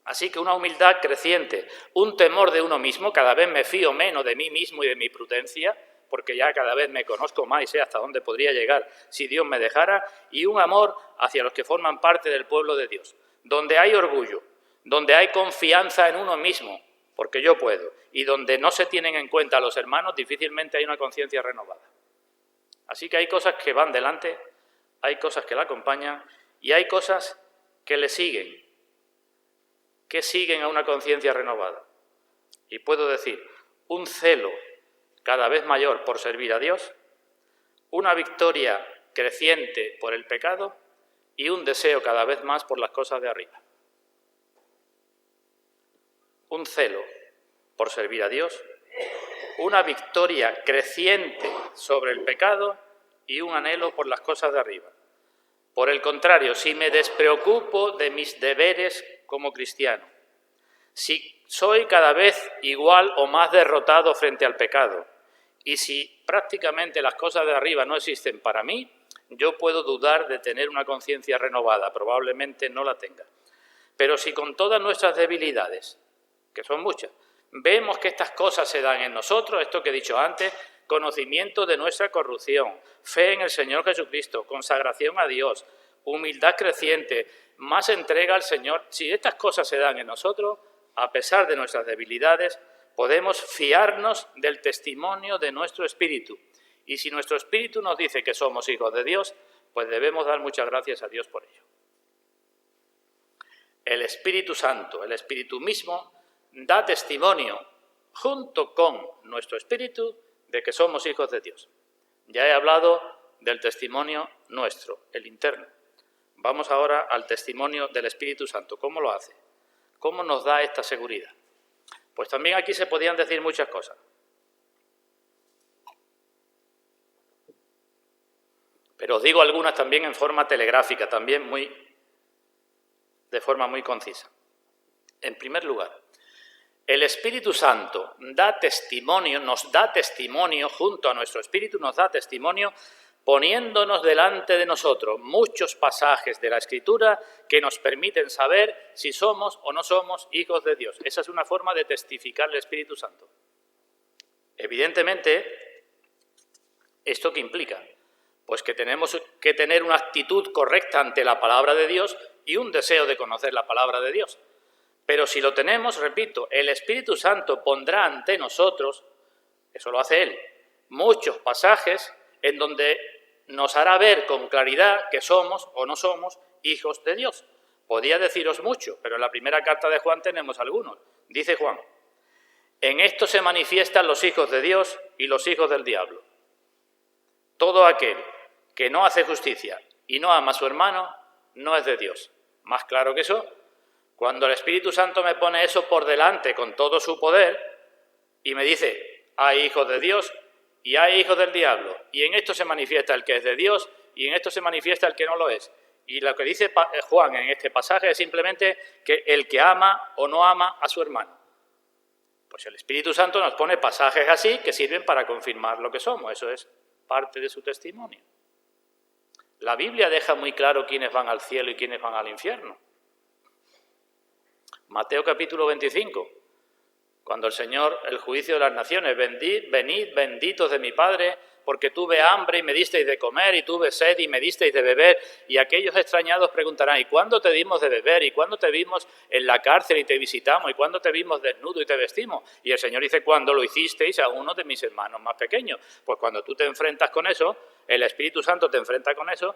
Así que una humildad creciente, un temor de uno mismo, cada vez me fío menos de mí mismo y de mi prudencia, porque ya cada vez me conozco más y sé hasta dónde podría llegar si Dios me dejara, y un amor hacia los que forman parte del pueblo de Dios, donde hay orgullo, donde hay confianza en uno mismo, porque yo puedo, y donde no se tienen en cuenta a los hermanos, difícilmente hay una conciencia renovada. Así que hay cosas que van delante, hay cosas que la acompañan y hay cosas que le siguen, que siguen a una conciencia renovada. Y puedo decir, un celo cada vez mayor por servir a Dios, una victoria creciente por el pecado y un deseo cada vez más por las cosas de arriba. Un celo por servir a Dios, una victoria creciente sobre el pecado y un anhelo por las cosas de arriba. Por el contrario, si me despreocupo de mis deberes como cristiano, si soy cada vez igual o más derrotado frente al pecado, y si prácticamente las cosas de arriba no existen para mí, yo puedo dudar de tener una conciencia renovada, probablemente no la tenga. Pero si con todas nuestras debilidades, que son muchas, vemos que estas cosas se dan en nosotros, esto que he dicho antes, conocimiento de nuestra corrupción, fe en el Señor Jesucristo, consagración a Dios, humildad creciente, más entrega al Señor, si estas cosas se dan en nosotros, a pesar de nuestras debilidades, podemos fiarnos del testimonio de nuestro espíritu. Y si nuestro espíritu nos dice que somos hijos de Dios, pues debemos dar muchas gracias a Dios por ello. El Espíritu Santo, el Espíritu mismo, da testimonio, junto con nuestro espíritu, de que somos hijos de Dios. Ya he hablado del testimonio nuestro, el interno. Vamos ahora al testimonio del Espíritu Santo. ¿Cómo lo hace? ¿Cómo nos da esta seguridad? Pues también aquí se podían decir muchas cosas. Pero os digo algunas también en forma telegráfica, también de forma muy concisa. En primer lugar, el Espíritu Santo nos da testimonio, junto a nuestro Espíritu nos da testimonio, poniéndonos delante de nosotros muchos pasajes de la Escritura que nos permiten saber si somos o no somos hijos de Dios. Esa es una forma de testificar el Espíritu Santo. Evidentemente, ¿esto qué implica? Pues que tenemos que tener una actitud correcta ante la palabra de Dios y un deseo de conocer la palabra de Dios. Pero si lo tenemos, repito, el Espíritu Santo pondrá ante nosotros, eso lo hace Él, muchos pasajes en donde nos hará ver con claridad que somos o no somos hijos de Dios. Podía deciros mucho, pero en la primera carta de Juan tenemos algunos. Dice Juan, en esto se manifiestan los hijos de Dios y los hijos del diablo. Todo aquel que no hace justicia y no ama a su hermano no es de Dios. Más claro que eso, cuando el Espíritu Santo me pone eso por delante con todo su poder y me dice, hay hijos de Dios y hay hijos del diablo, y en esto se manifiesta el que es de Dios y en esto se manifiesta el que no lo es. Y lo que dice Juan en este pasaje es simplemente que el que ama o no ama a su hermano. Pues el Espíritu Santo nos pone pasajes así que sirven para confirmar lo que somos. Eso es parte de su testimonio. La Biblia deja muy claro quiénes van al cielo y quiénes van al infierno. Mateo capítulo 25, cuando el Señor, el juicio de las naciones, venid benditos de mi Padre, porque tuve hambre y me disteis de comer, y tuve sed y me disteis de beber, y aquellos extrañados preguntarán, ¿y cuándo te dimos de beber? ¿Y cuándo te vimos en la cárcel y te visitamos? ¿Y cuándo te vimos desnudo y te vestimos? Y el Señor dice, cuando lo hicisteis a uno de mis hermanos más pequeños. Pues cuando tú te enfrentas con eso, el Espíritu Santo te enfrenta con eso,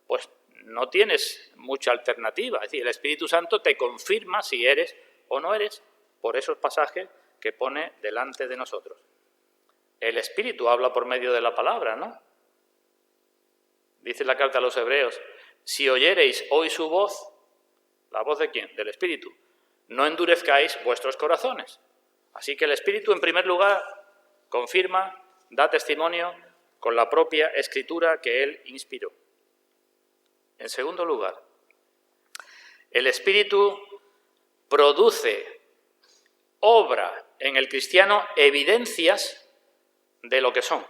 pues no tienes mucha alternativa. Es decir, el Espíritu Santo te confirma si eres o no eres por esos pasajes que pone delante de nosotros. El Espíritu habla por medio de la palabra, ¿no? Dice la carta a los Hebreos, si oyereis hoy su voz, ¿la voz de quién? Del Espíritu. No endurezcáis vuestros corazones. Así que el Espíritu, en primer lugar, confirma, da testimonio con la propia Escritura que Él inspiró. En segundo lugar, el Espíritu produce, obra en el cristiano evidencias de lo que son,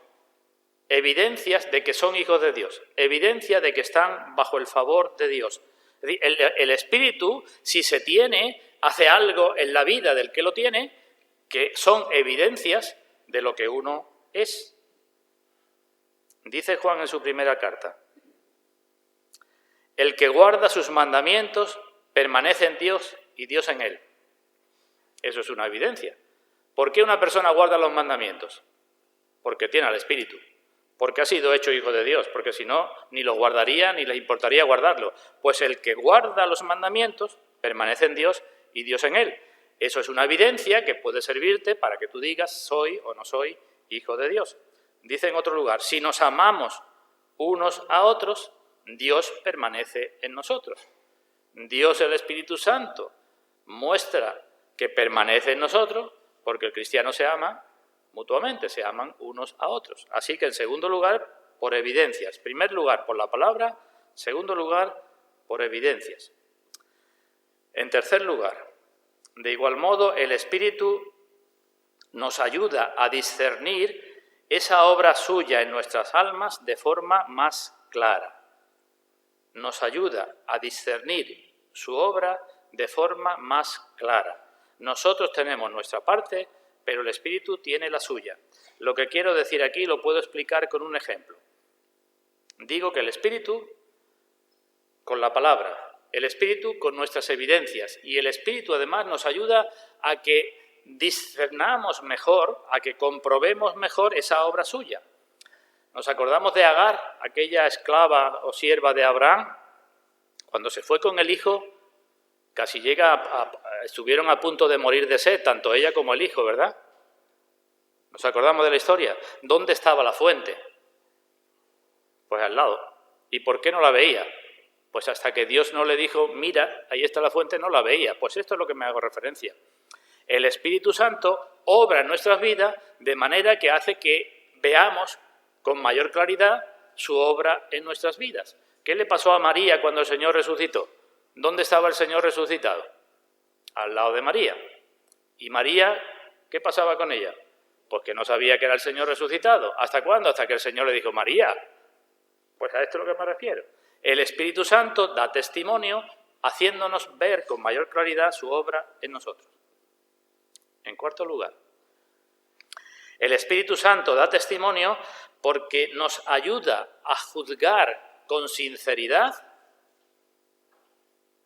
evidencias de que son hijos de Dios, evidencia de que están bajo el favor de Dios. Es decir, el Espíritu, si se tiene, hace algo en la vida del que lo tiene, que son evidencias de lo que uno es. Dice Juan en su primera carta, el que guarda sus mandamientos permanece en Dios y Dios en él. Eso es una evidencia. ¿Por qué una persona guarda los mandamientos? Porque tiene al Espíritu. Porque ha sido hecho hijo de Dios. Porque si no, ni los guardaría ni le importaría guardarlo. Pues el que guarda los mandamientos permanece en Dios y Dios en él. Eso es una evidencia que puede servirte para que tú digas soy o no soy hijo de Dice en otro lugar, si nos amamos unos a otros, Dios permanece en nosotros. Dios, el Espíritu Santo, muestra que permanece en nosotros porque el cristiano se ama mutuamente, se aman unos a otros. Así que, en segundo lugar, por evidencias. En primer lugar, por la palabra. Segundo lugar, por evidencias. En tercer lugar, de igual modo, el Espíritu nos ayuda a discernir esa obra suya en nuestras almas de forma más clara. Nos ayuda a discernir su obra de forma más clara. Nosotros tenemos nuestra parte, pero el Espíritu tiene la suya. Lo que quiero decir aquí lo puedo explicar con un ejemplo. Digo que el Espíritu, con la palabra, el Espíritu con nuestras evidencias, y el Espíritu además nos ayuda a que discernamos mejor, a que comprobemos mejor esa obra suya. Nos acordamos de Agar, aquella esclava o sierva de Abraham, cuando se fue con el hijo, casi estuvieron a punto de morir de sed, tanto ella como el hijo, ¿verdad? ¿Nos acordamos de la historia? ¿Dónde estaba la fuente? Pues al lado. ¿Y por qué no la veía? Pues hasta que Dios no le dijo, mira, ahí está la fuente, no la veía. Pues esto es lo que me hago referencia. El Espíritu Santo obra en nuestras vidas de manera que hace que veamos con mayor claridad su obra en nuestras vidas. ¿Qué le pasó a María cuando el Señor resucitó? ¿Dónde estaba el Señor resucitado? Al lado de María. ¿Y María, qué pasaba con ella? Pues que no sabía que era el Señor resucitado. ¿Hasta cuándo? Hasta que el Señor le dijo, María. Pues a esto es lo que me refiero. El Espíritu Santo da testimonio haciéndonos ver con mayor claridad su obra en nosotros. En cuarto lugar, el Espíritu Santo da testimonio porque nos ayuda a juzgar con sinceridad,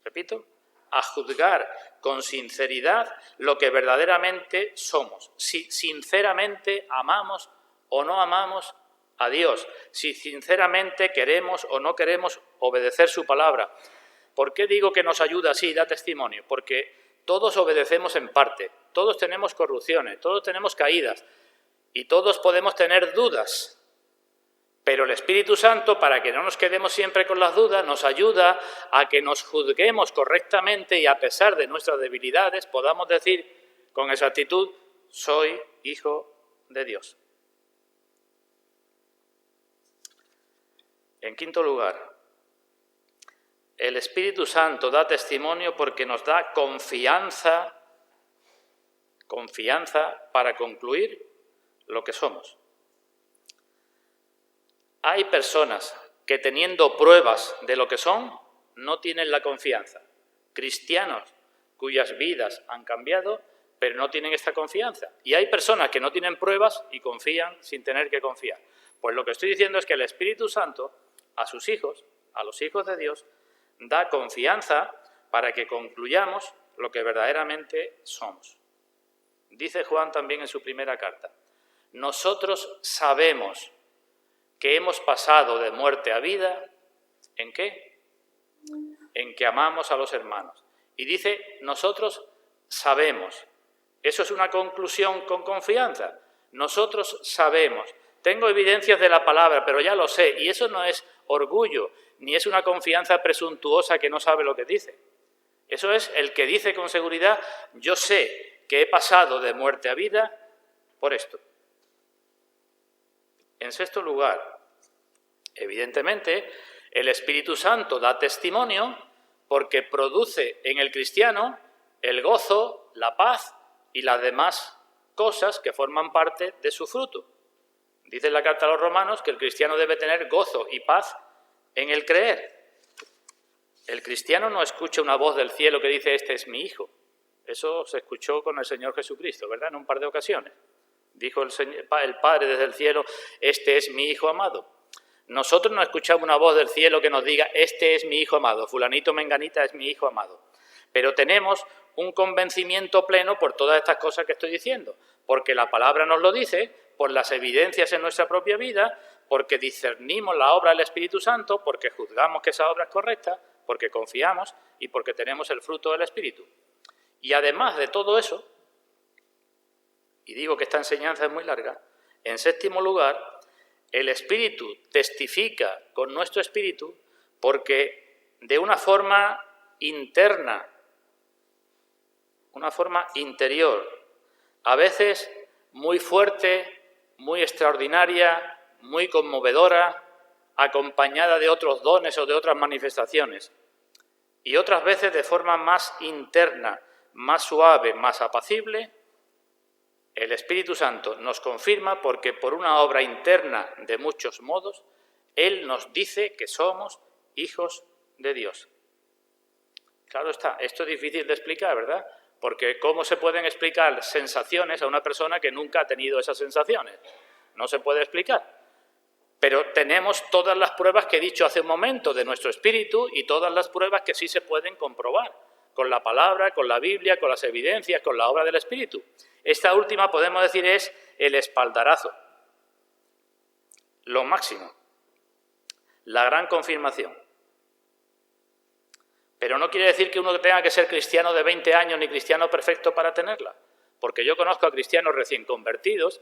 repito, a juzgar con sinceridad lo que verdaderamente somos. Si sinceramente amamos o no amamos a Dios, si sinceramente queremos o no queremos obedecer su palabra. ¿Por qué digo que nos ayuda así, da testimonio? Porque todos obedecemos en parte, todos tenemos corrupciones, todos tenemos caídas y todos podemos tener dudas. Pero el Espíritu Santo, para que no nos quedemos siempre con las dudas, nos ayuda a que nos juzguemos correctamente y a pesar de nuestras debilidades podamos decir con exactitud, soy hijo de Dios. En quinto lugar, el Espíritu Santo da testimonio porque nos da confianza para concluir lo que somos. Hay personas que teniendo pruebas de lo que son, no tienen la confianza. Cristianos cuyas vidas han cambiado, pero no tienen esta confianza. Y hay personas que no tienen pruebas y confían sin tener que confiar. Pues lo que estoy diciendo es que el Espíritu Santo a sus hijos, a los hijos de Dios, da confianza para que concluyamos lo que verdaderamente somos. Dice Juan también en su primera carta, nosotros sabemos que hemos pasado de muerte a vida, ¿en qué? En que amamos a los hermanos. Y dice, nosotros sabemos. Eso es una conclusión con confianza. Nosotros sabemos. Tengo evidencias de la palabra, pero ya lo sé. Y eso no es orgullo, ni es una confianza presuntuosa que no sabe lo que dice. Eso es el que dice con seguridad, yo sé que he pasado de muerte a vida por esto. En sexto lugar, evidentemente, el Espíritu Santo da testimonio porque produce en el cristiano el gozo, la paz y las demás cosas que forman parte de su fruto. Dice en la carta a los Romanos que el cristiano debe tener gozo y paz en el creer. El cristiano no escucha una voz del cielo que dice, este es mi hijo. Eso se escuchó con el Señor Jesucristo, ¿verdad? En un par de ocasiones. Dijo el Padre desde el cielo, este es mi hijo amado. Nosotros no escuchamos una voz del cielo que nos diga, este es mi hijo amado, fulanito menganita es mi hijo amado. Pero tenemos un convencimiento pleno por todas estas cosas que estoy diciendo, porque la palabra nos lo dice, por las evidencias en nuestra propia vida, porque discernimos la obra del Espíritu Santo, porque juzgamos que esa obra es correcta, porque confiamos y porque tenemos el fruto del Espíritu. Y además de todo eso, y digo que esta enseñanza es muy larga, en séptimo lugar, el Espíritu testifica con nuestro espíritu porque de una forma interna, una forma interior, a veces muy fuerte, muy extraordinaria, muy conmovedora, acompañada de otros dones o de otras manifestaciones, y otras veces de forma más interna, más suave, más apacible, el Espíritu Santo nos confirma porque por una obra interna de muchos modos, Él nos dice que somos hijos de Dios. Claro está, esto es difícil de explicar, ¿verdad? Porque ¿cómo se pueden explicar sensaciones a una persona que nunca ha tenido esas sensaciones? No se puede explicar. Pero tenemos todas las pruebas que he dicho hace un momento de nuestro espíritu y todas las pruebas que sí se pueden comprobar con la palabra, con la Biblia, con las evidencias, con la obra del Espíritu. Esta última, podemos decir, es el espaldarazo, lo máximo, la gran confirmación. Pero no quiere decir que uno tenga que ser cristiano de 20 años ni cristiano perfecto para tenerla, porque yo conozco a cristianos recién convertidos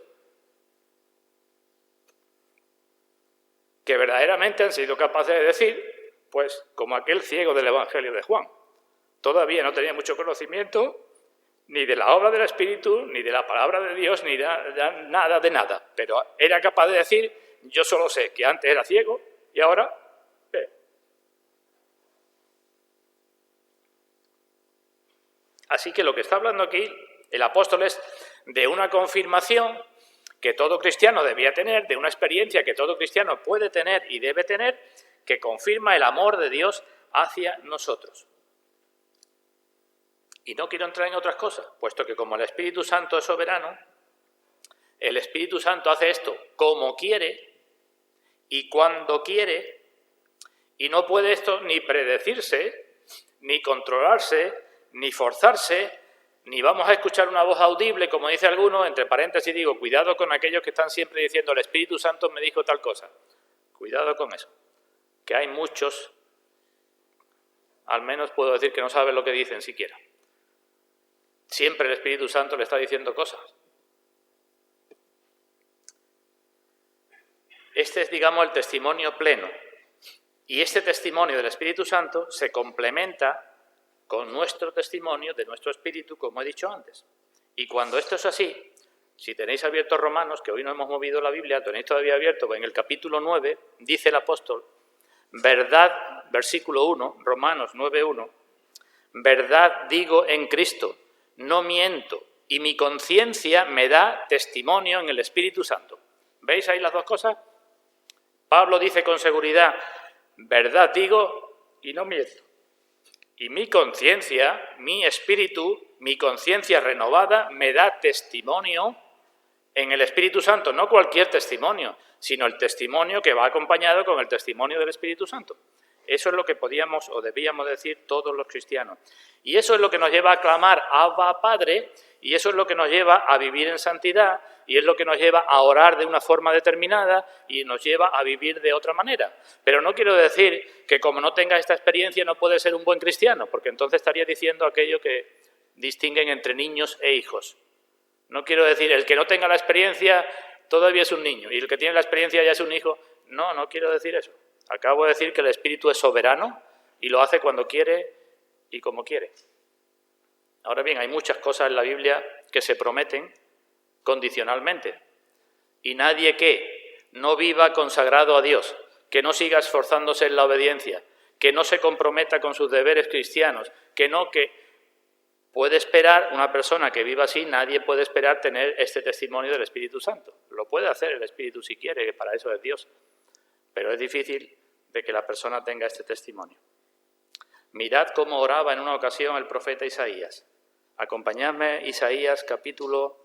que verdaderamente han sido capaces de decir, pues como aquel ciego del Evangelio de Juan, todavía no tenía mucho conocimiento ni de la obra del Espíritu, ni de la palabra de Dios, ni de nada de nada, pero era capaz de decir, yo solo sé que antes era ciego y ahora ve. Así que lo que está hablando aquí el apóstol es de una confirmación que todo cristiano debía tener, de una experiencia que todo cristiano puede tener y debe tener, que confirma el amor de Dios hacia nosotros. Y no quiero entrar en otras cosas, puesto que como el Espíritu Santo es soberano, el Espíritu Santo hace esto como quiere y cuando quiere, y no puede esto ni predecirse, ni controlarse, ni forzarse, ni vamos a escuchar una voz audible, como dice alguno, entre paréntesis digo, cuidado con aquellos que están siempre diciendo el Espíritu Santo me dijo tal cosa. Cuidado con eso, que hay muchos, al menos puedo decir que no saben lo que dicen siquiera. Siempre el Espíritu Santo le está diciendo cosas. Este es, digamos, el testimonio pleno. Y este testimonio del Espíritu Santo se complementa con nuestro testimonio de nuestro espíritu, como he dicho antes. Y cuando esto es así, si tenéis abierto Romanos, que hoy no hemos movido la Biblia, tenéis todavía abierto, en el capítulo 9, dice el apóstol, verdad, versículo 1, Romanos 9:1, verdad digo en Cristo, no miento, y mi conciencia me da testimonio en el Espíritu Santo. ¿Veis ahí las dos cosas? Pablo dice con seguridad, verdad digo y no miento. Y mi conciencia, mi espíritu, mi conciencia renovada me da testimonio en el Espíritu Santo. No cualquier testimonio, sino el testimonio que va acompañado con el testimonio del Espíritu Santo. Eso es lo que podíamos o debíamos decir todos los cristianos. Y eso es lo que nos lleva a clamar Abba Padre, y eso es lo que nos lleva a vivir en santidad, y es lo que nos lleva a orar de una forma determinada y nos lleva a vivir de otra manera. Pero no quiero decir que como no tenga esta experiencia no puede ser un buen cristiano, porque entonces estaría diciendo aquello que distinguen entre niños e hijos. No quiero decir, el que no tenga la experiencia todavía es un niño, y el que tiene la experiencia ya es un hijo. No, no quiero decir eso. Acabo de decir que el Espíritu es soberano y lo hace cuando quiere y como quiere. Ahora bien, hay muchas cosas en la Biblia que se prometen condicionalmente. Y nadie que no viva consagrado a Dios, que no siga esforzándose en la obediencia, que no se comprometa con sus deberes cristianos, que puede esperar una persona que viva así, nadie puede esperar tener este testimonio del Espíritu Santo. Lo puede hacer el Espíritu si quiere, que para eso es Dios. Pero es difícil de que la persona tenga este testimonio. Mirad cómo oraba en una ocasión el profeta Isaías. Acompañadme, Isaías capítulo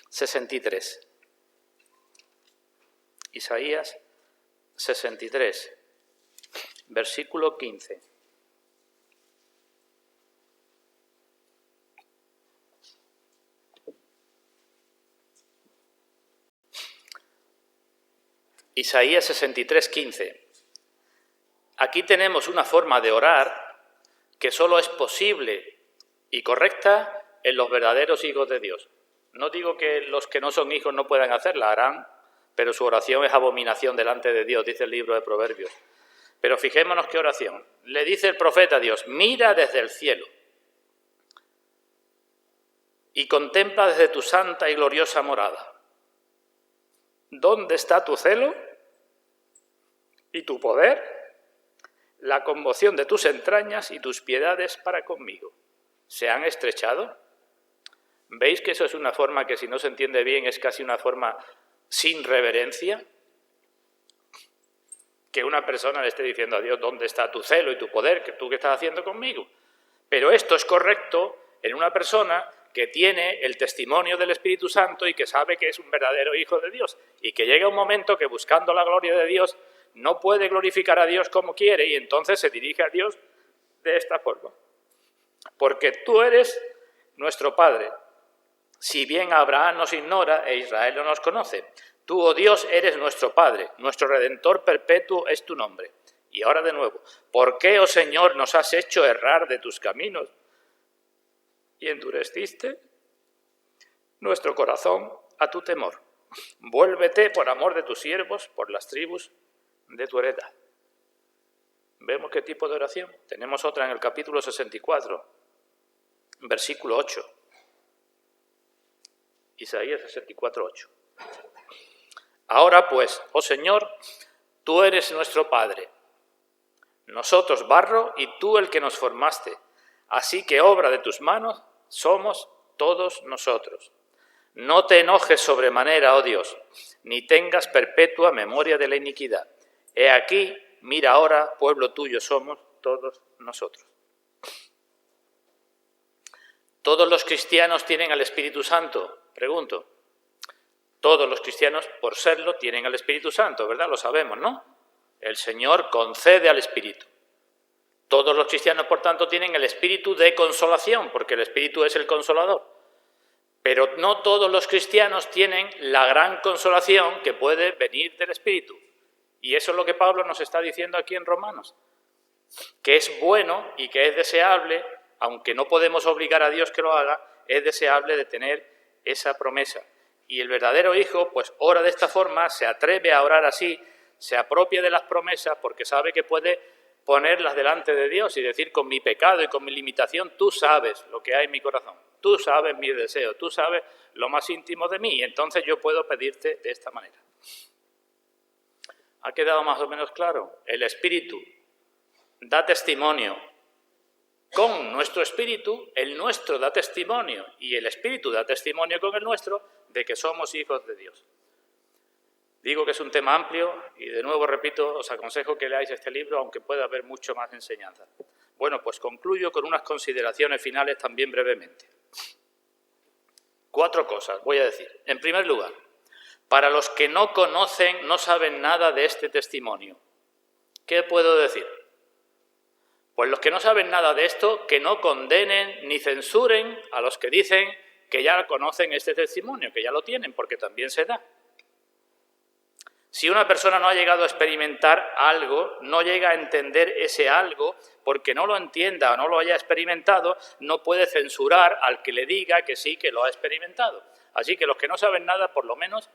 63. Isaías 63, versículo 15. Isaías 63, 15. Aquí tenemos una forma de orar que solo es posible y correcta en los verdaderos hijos de Dios. No digo que los que no son hijos no puedan hacerla, harán, pero su oración es abominación delante de Dios, dice el libro de Proverbios. Pero fijémonos qué oración. Le dice el profeta a Dios, mira desde el cielo y contempla desde tu santa y gloriosa morada. ¿Dónde está tu celo y tu poder? La conmoción de tus entrañas y tus piedades para conmigo. ¿Se han estrechado? ¿Veis que eso es una forma que, si no se entiende bien, es casi una forma sin reverencia? Que una persona le esté diciendo a Dios, ¿dónde está tu celo y tu poder? ¿Que tú qué estás haciendo conmigo? Pero esto es correcto en una persona que tiene el testimonio del Espíritu Santo y que sabe que es un verdadero hijo de Dios, y que llega un momento que, buscando la gloria de Dios, no puede glorificar a Dios como quiere, y entonces se dirige a Dios de esta forma. Porque tú eres nuestro Padre, si bien Abraham nos ignora e Israel no nos conoce. Tú, oh Dios, eres nuestro Padre, nuestro Redentor perpetuo es tu nombre. Y ahora de nuevo, ¿por qué, oh Señor, nos has hecho errar de tus caminos y endureciste nuestro corazón a tu temor? Vuélvete por amor de tus siervos, por las tribus de tu heredad. ¿Vemos qué tipo de oración? Tenemos otra en el capítulo 64, versículo 8. Isaías 64, 8. Ahora pues, oh Señor, tú eres nuestro Padre, nosotros barro y tú el que nos formaste, así que obra de tus manos somos todos nosotros. No te enojes sobremanera, oh Dios, ni tengas perpetua memoria de la iniquidad. He aquí, mira ahora, pueblo tuyo somos todos nosotros. ¿Todos los cristianos tienen al Espíritu Santo? Pregunto. Todos los cristianos, por serlo, tienen al Espíritu Santo, ¿verdad? Lo sabemos, ¿no? El Señor concede al Espíritu. Todos los cristianos, por tanto, tienen el espíritu de consolación, porque el Espíritu es el consolador. Pero no todos los cristianos tienen la gran consolación que puede venir del Espíritu. Y eso es lo que Pablo nos está diciendo aquí en Romanos, que es bueno y que es deseable, aunque no podemos obligar a Dios que lo haga, es deseable de tener esa promesa. Y el verdadero hijo, pues ora de esta forma, se atreve a orar así, se apropia de las promesas porque sabe que puede ponerlas delante de Dios y decir, con mi pecado y con mi limitación, tú sabes lo que hay en mi corazón, tú sabes mis deseos, tú sabes lo más íntimo de mí, y entonces yo puedo pedirte de esta manera. ¿Ha quedado más o menos claro? El Espíritu da testimonio con nuestro espíritu, el nuestro da testimonio y el Espíritu da testimonio con el nuestro de que somos hijos de Dios. Digo que es un tema amplio y de nuevo repito, os aconsejo que leáis este libro, aunque pueda haber mucho más enseñanza. Bueno, pues concluyo con unas consideraciones finales también brevemente. 4 cosas voy a decir. En primer lugar, para los que no conocen, no saben nada de este testimonio. ¿Qué puedo decir? Pues los que no saben nada de esto, que no condenen ni censuren a los que dicen que ya conocen este testimonio, que ya lo tienen, porque también se da. Si una persona no ha llegado a experimentar algo, no llega a entender ese algo, porque no lo entienda o no lo haya experimentado, no puede censurar al que le diga que sí, que lo ha experimentado. Así que los que no saben nada, por lo menos,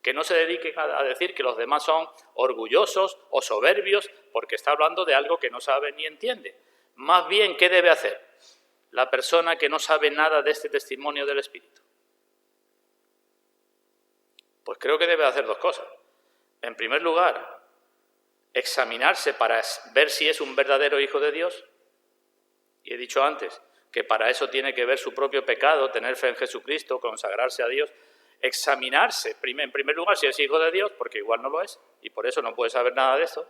que no se dediquen a decir que los demás son orgullosos o soberbios, porque está hablando de algo que no sabe ni entiende. Más bien, ¿qué debe hacer la persona que no sabe nada de este testimonio del Espíritu? Pues creo que debe hacer 2 cosas. En primer lugar, examinarse para ver si es un verdadero hijo de Dios. Y he dicho antes que para eso tiene que ver su propio pecado, tener fe en Jesucristo, consagrarse a Dios. Examinarse, en primer lugar, si es hijo de Dios, porque igual no lo es, y por eso no puede saber nada de esto.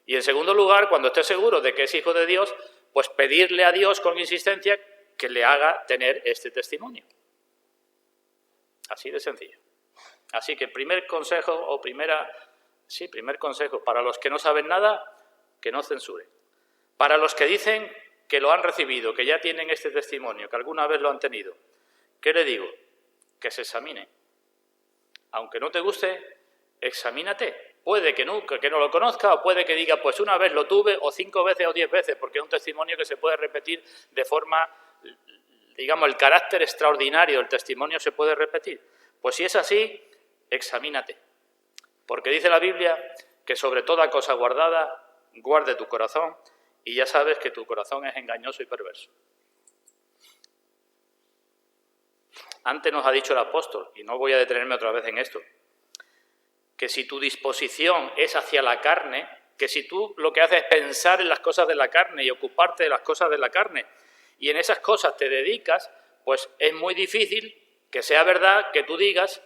Y en segundo lugar, cuando esté seguro de que es hijo de Dios, pues pedirle a Dios con insistencia que le haga tener este testimonio. Así de sencillo. Así que primer consejo, primer consejo, para los que no saben nada, que no censuren. Para los que dicen que lo han recibido, que ya tienen este testimonio, que alguna vez lo han tenido, ¿qué le digo? Que se examine. Aunque no te guste, examínate. Puede que no lo conozca, o puede que diga, pues una vez lo tuve, o 5 veces o 10 veces, porque es un testimonio que se puede repetir de forma digamos, el carácter extraordinario del testimonio se puede repetir. Pues si es así, examínate. Porque dice la Biblia que sobre toda cosa guardada, guarde tu corazón, y ya sabes que tu corazón es engañoso y perverso. Antes nos ha dicho el apóstol, y no voy a detenerme otra vez en esto, que si tu disposición es hacia la carne, que si tú lo que haces es pensar en las cosas de la carne y ocuparte de las cosas de la carne, y en esas cosas te dedicas, pues es muy difícil que sea verdad que tú digas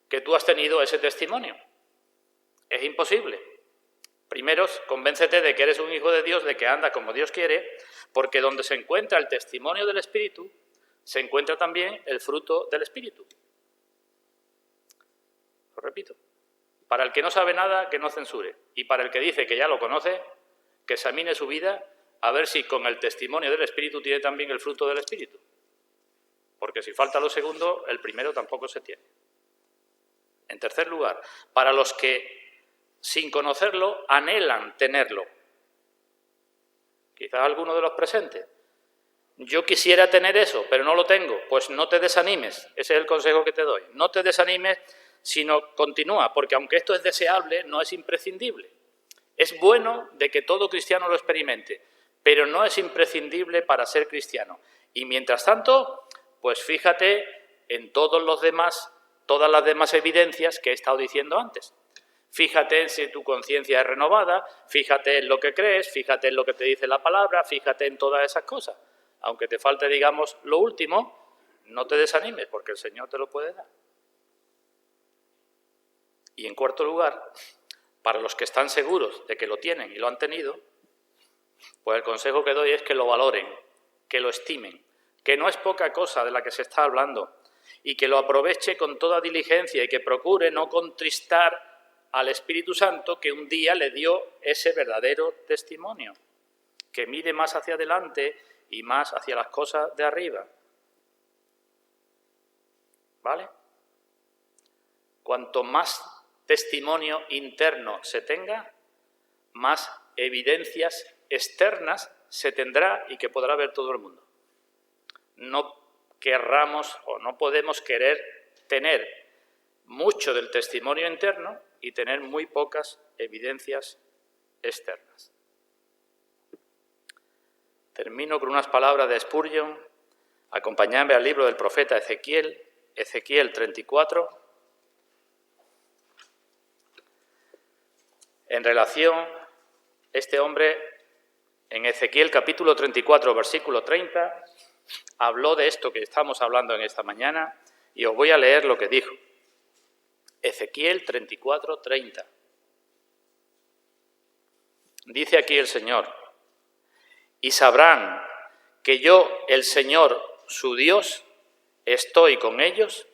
que tú has tenido ese testimonio. Es imposible. Primero, convéncete de que eres un hijo de Dios, de que andas como Dios quiere, porque donde se encuentra el testimonio del Espíritu, se encuentra también el fruto del Espíritu. Lo repito. Para el que no sabe nada, que no censure. Y para el que dice que ya lo conoce, que examine su vida a ver si con el testimonio del Espíritu tiene también el fruto del Espíritu. Porque si falta lo segundo, el primero tampoco se tiene. En tercer lugar, para los que sin conocerlo anhelan tenerlo. Quizás alguno de los presentes. Yo quisiera tener eso, pero no lo tengo. Pues no te desanimes. Ese es el consejo que te doy. No te desanimes, sino continúa, porque aunque esto es deseable, no es imprescindible. Es bueno de que todo cristiano lo experimente, pero no es imprescindible para ser cristiano. Y mientras tanto, pues fíjate en todas las demás evidencias que he estado diciendo antes. Fíjate en si tu conciencia es renovada, fíjate en lo que crees, fíjate en lo que te dice la palabra, fíjate en todas esas cosas. Aunque te falte, digamos, lo último, no te desanimes, porque el Señor te lo puede dar. Y en cuarto lugar, para los que están seguros de que lo tienen y lo han tenido, pues el consejo que doy es que lo valoren, que lo estimen, que no es poca cosa de la que se está hablando, y que lo aproveche con toda diligencia y que procure no contristar al Espíritu Santo que un día le dio ese verdadero testimonio, que mire más hacia adelante y más hacia las cosas de arriba. ¿Vale? Cuanto más testimonio interno se tenga, más evidencias externas se tendrá y que podrá ver todo el mundo. No querramos o no podemos querer tener mucho del testimonio interno y tener muy pocas evidencias externas. Termino con unas palabras de Spurgeon. Acompañadme al libro del profeta Ezequiel, Ezequiel 34. En relación, este hombre, en Ezequiel capítulo 34, versículo 30, habló de esto que estamos hablando en esta mañana y os voy a leer lo que dijo. Ezequiel 34, 30. Dice aquí el Señor: y sabrán que yo, el Señor, su Dios, estoy con ellos.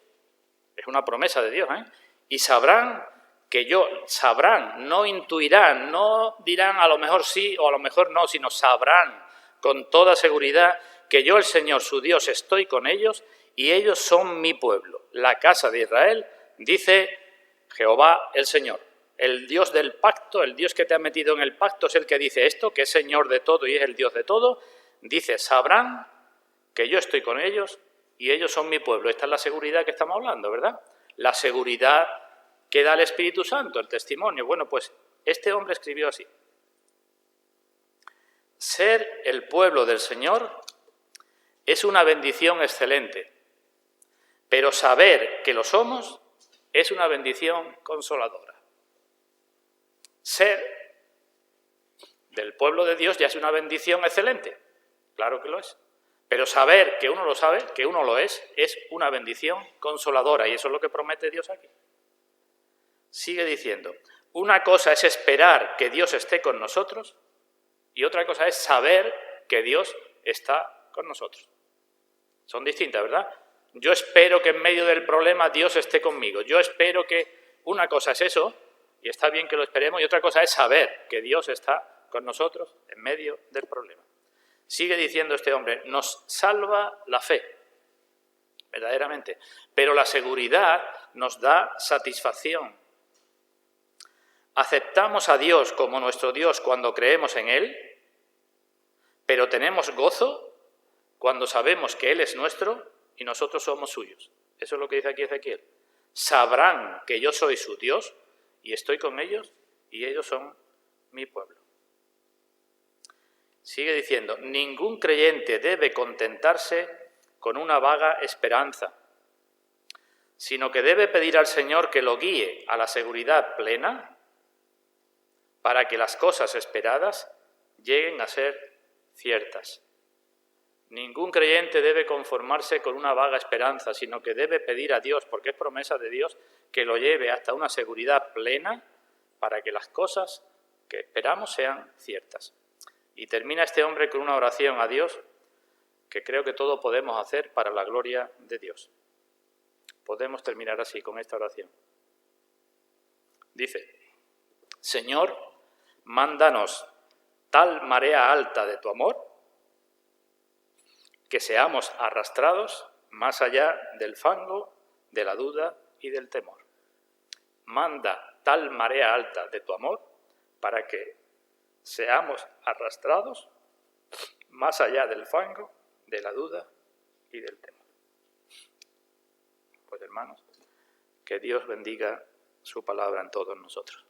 Es una promesa de Dios, ¿eh? Y sabrán que yo, sabrán, no intuirán, no dirán a lo mejor sí o a lo mejor no, sino sabrán con toda seguridad que yo, el Señor, su Dios, estoy con ellos y ellos son mi pueblo, la casa de Israel, dice Jehová el Señor. El Dios del pacto, el Dios que te ha metido en el pacto es el que dice esto, que es Señor de todo y es el Dios de todo. Dice, sabrán que yo estoy con ellos y ellos son mi pueblo. Esta es la seguridad que estamos hablando, ¿verdad? La seguridad que da el Espíritu Santo, el testimonio. Bueno, pues este hombre escribió así: ser el pueblo del Señor es una bendición excelente, pero saber que lo somos es una bendición consoladora. Ser del pueblo de Dios ya es una bendición excelente, claro que lo es, pero saber que uno lo sabe, que uno lo es una bendición consoladora, y eso es lo que promete Dios aquí. Sigue diciendo, una cosa es esperar que Dios esté con nosotros y otra cosa es saber que Dios está con nosotros. Son distintas, ¿verdad? Yo espero que en medio del problema Dios esté conmigo. Yo espero que una cosa es eso, y está bien que lo esperemos, y otra cosa es saber que Dios está con nosotros en medio del problema. Sigue diciendo este hombre, nos salva la fe, verdaderamente, pero la seguridad nos da satisfacción. Aceptamos a Dios como nuestro Dios cuando creemos en Él, pero tenemos gozo cuando sabemos que Él es nuestro y nosotros somos suyos. Eso es lo que dice aquí Ezequiel. Sabrán que yo soy su Dios y estoy con ellos y ellos son mi pueblo. Sigue diciendo, ningún creyente debe contentarse con una vaga esperanza, sino que debe pedir al Señor que lo guíe a la seguridad plena para que las cosas esperadas lleguen a ser ciertas. Ningún creyente debe conformarse con una vaga esperanza, sino que debe pedir a Dios, porque es promesa de Dios, que lo lleve hasta una seguridad plena para que las cosas que esperamos sean ciertas. Y termina este hombre con una oración a Dios que creo que todos podemos hacer para la gloria de Dios. Podemos terminar así, con esta oración. Dice, Señor, mándanos tal marea alta de tu amor que seamos arrastrados más allá del fango, de la duda y del temor. Manda tal marea alta de tu amor para que seamos arrastrados más allá del fango, de la duda y del temor. Pues hermanos, que Dios bendiga su palabra en todos nosotros.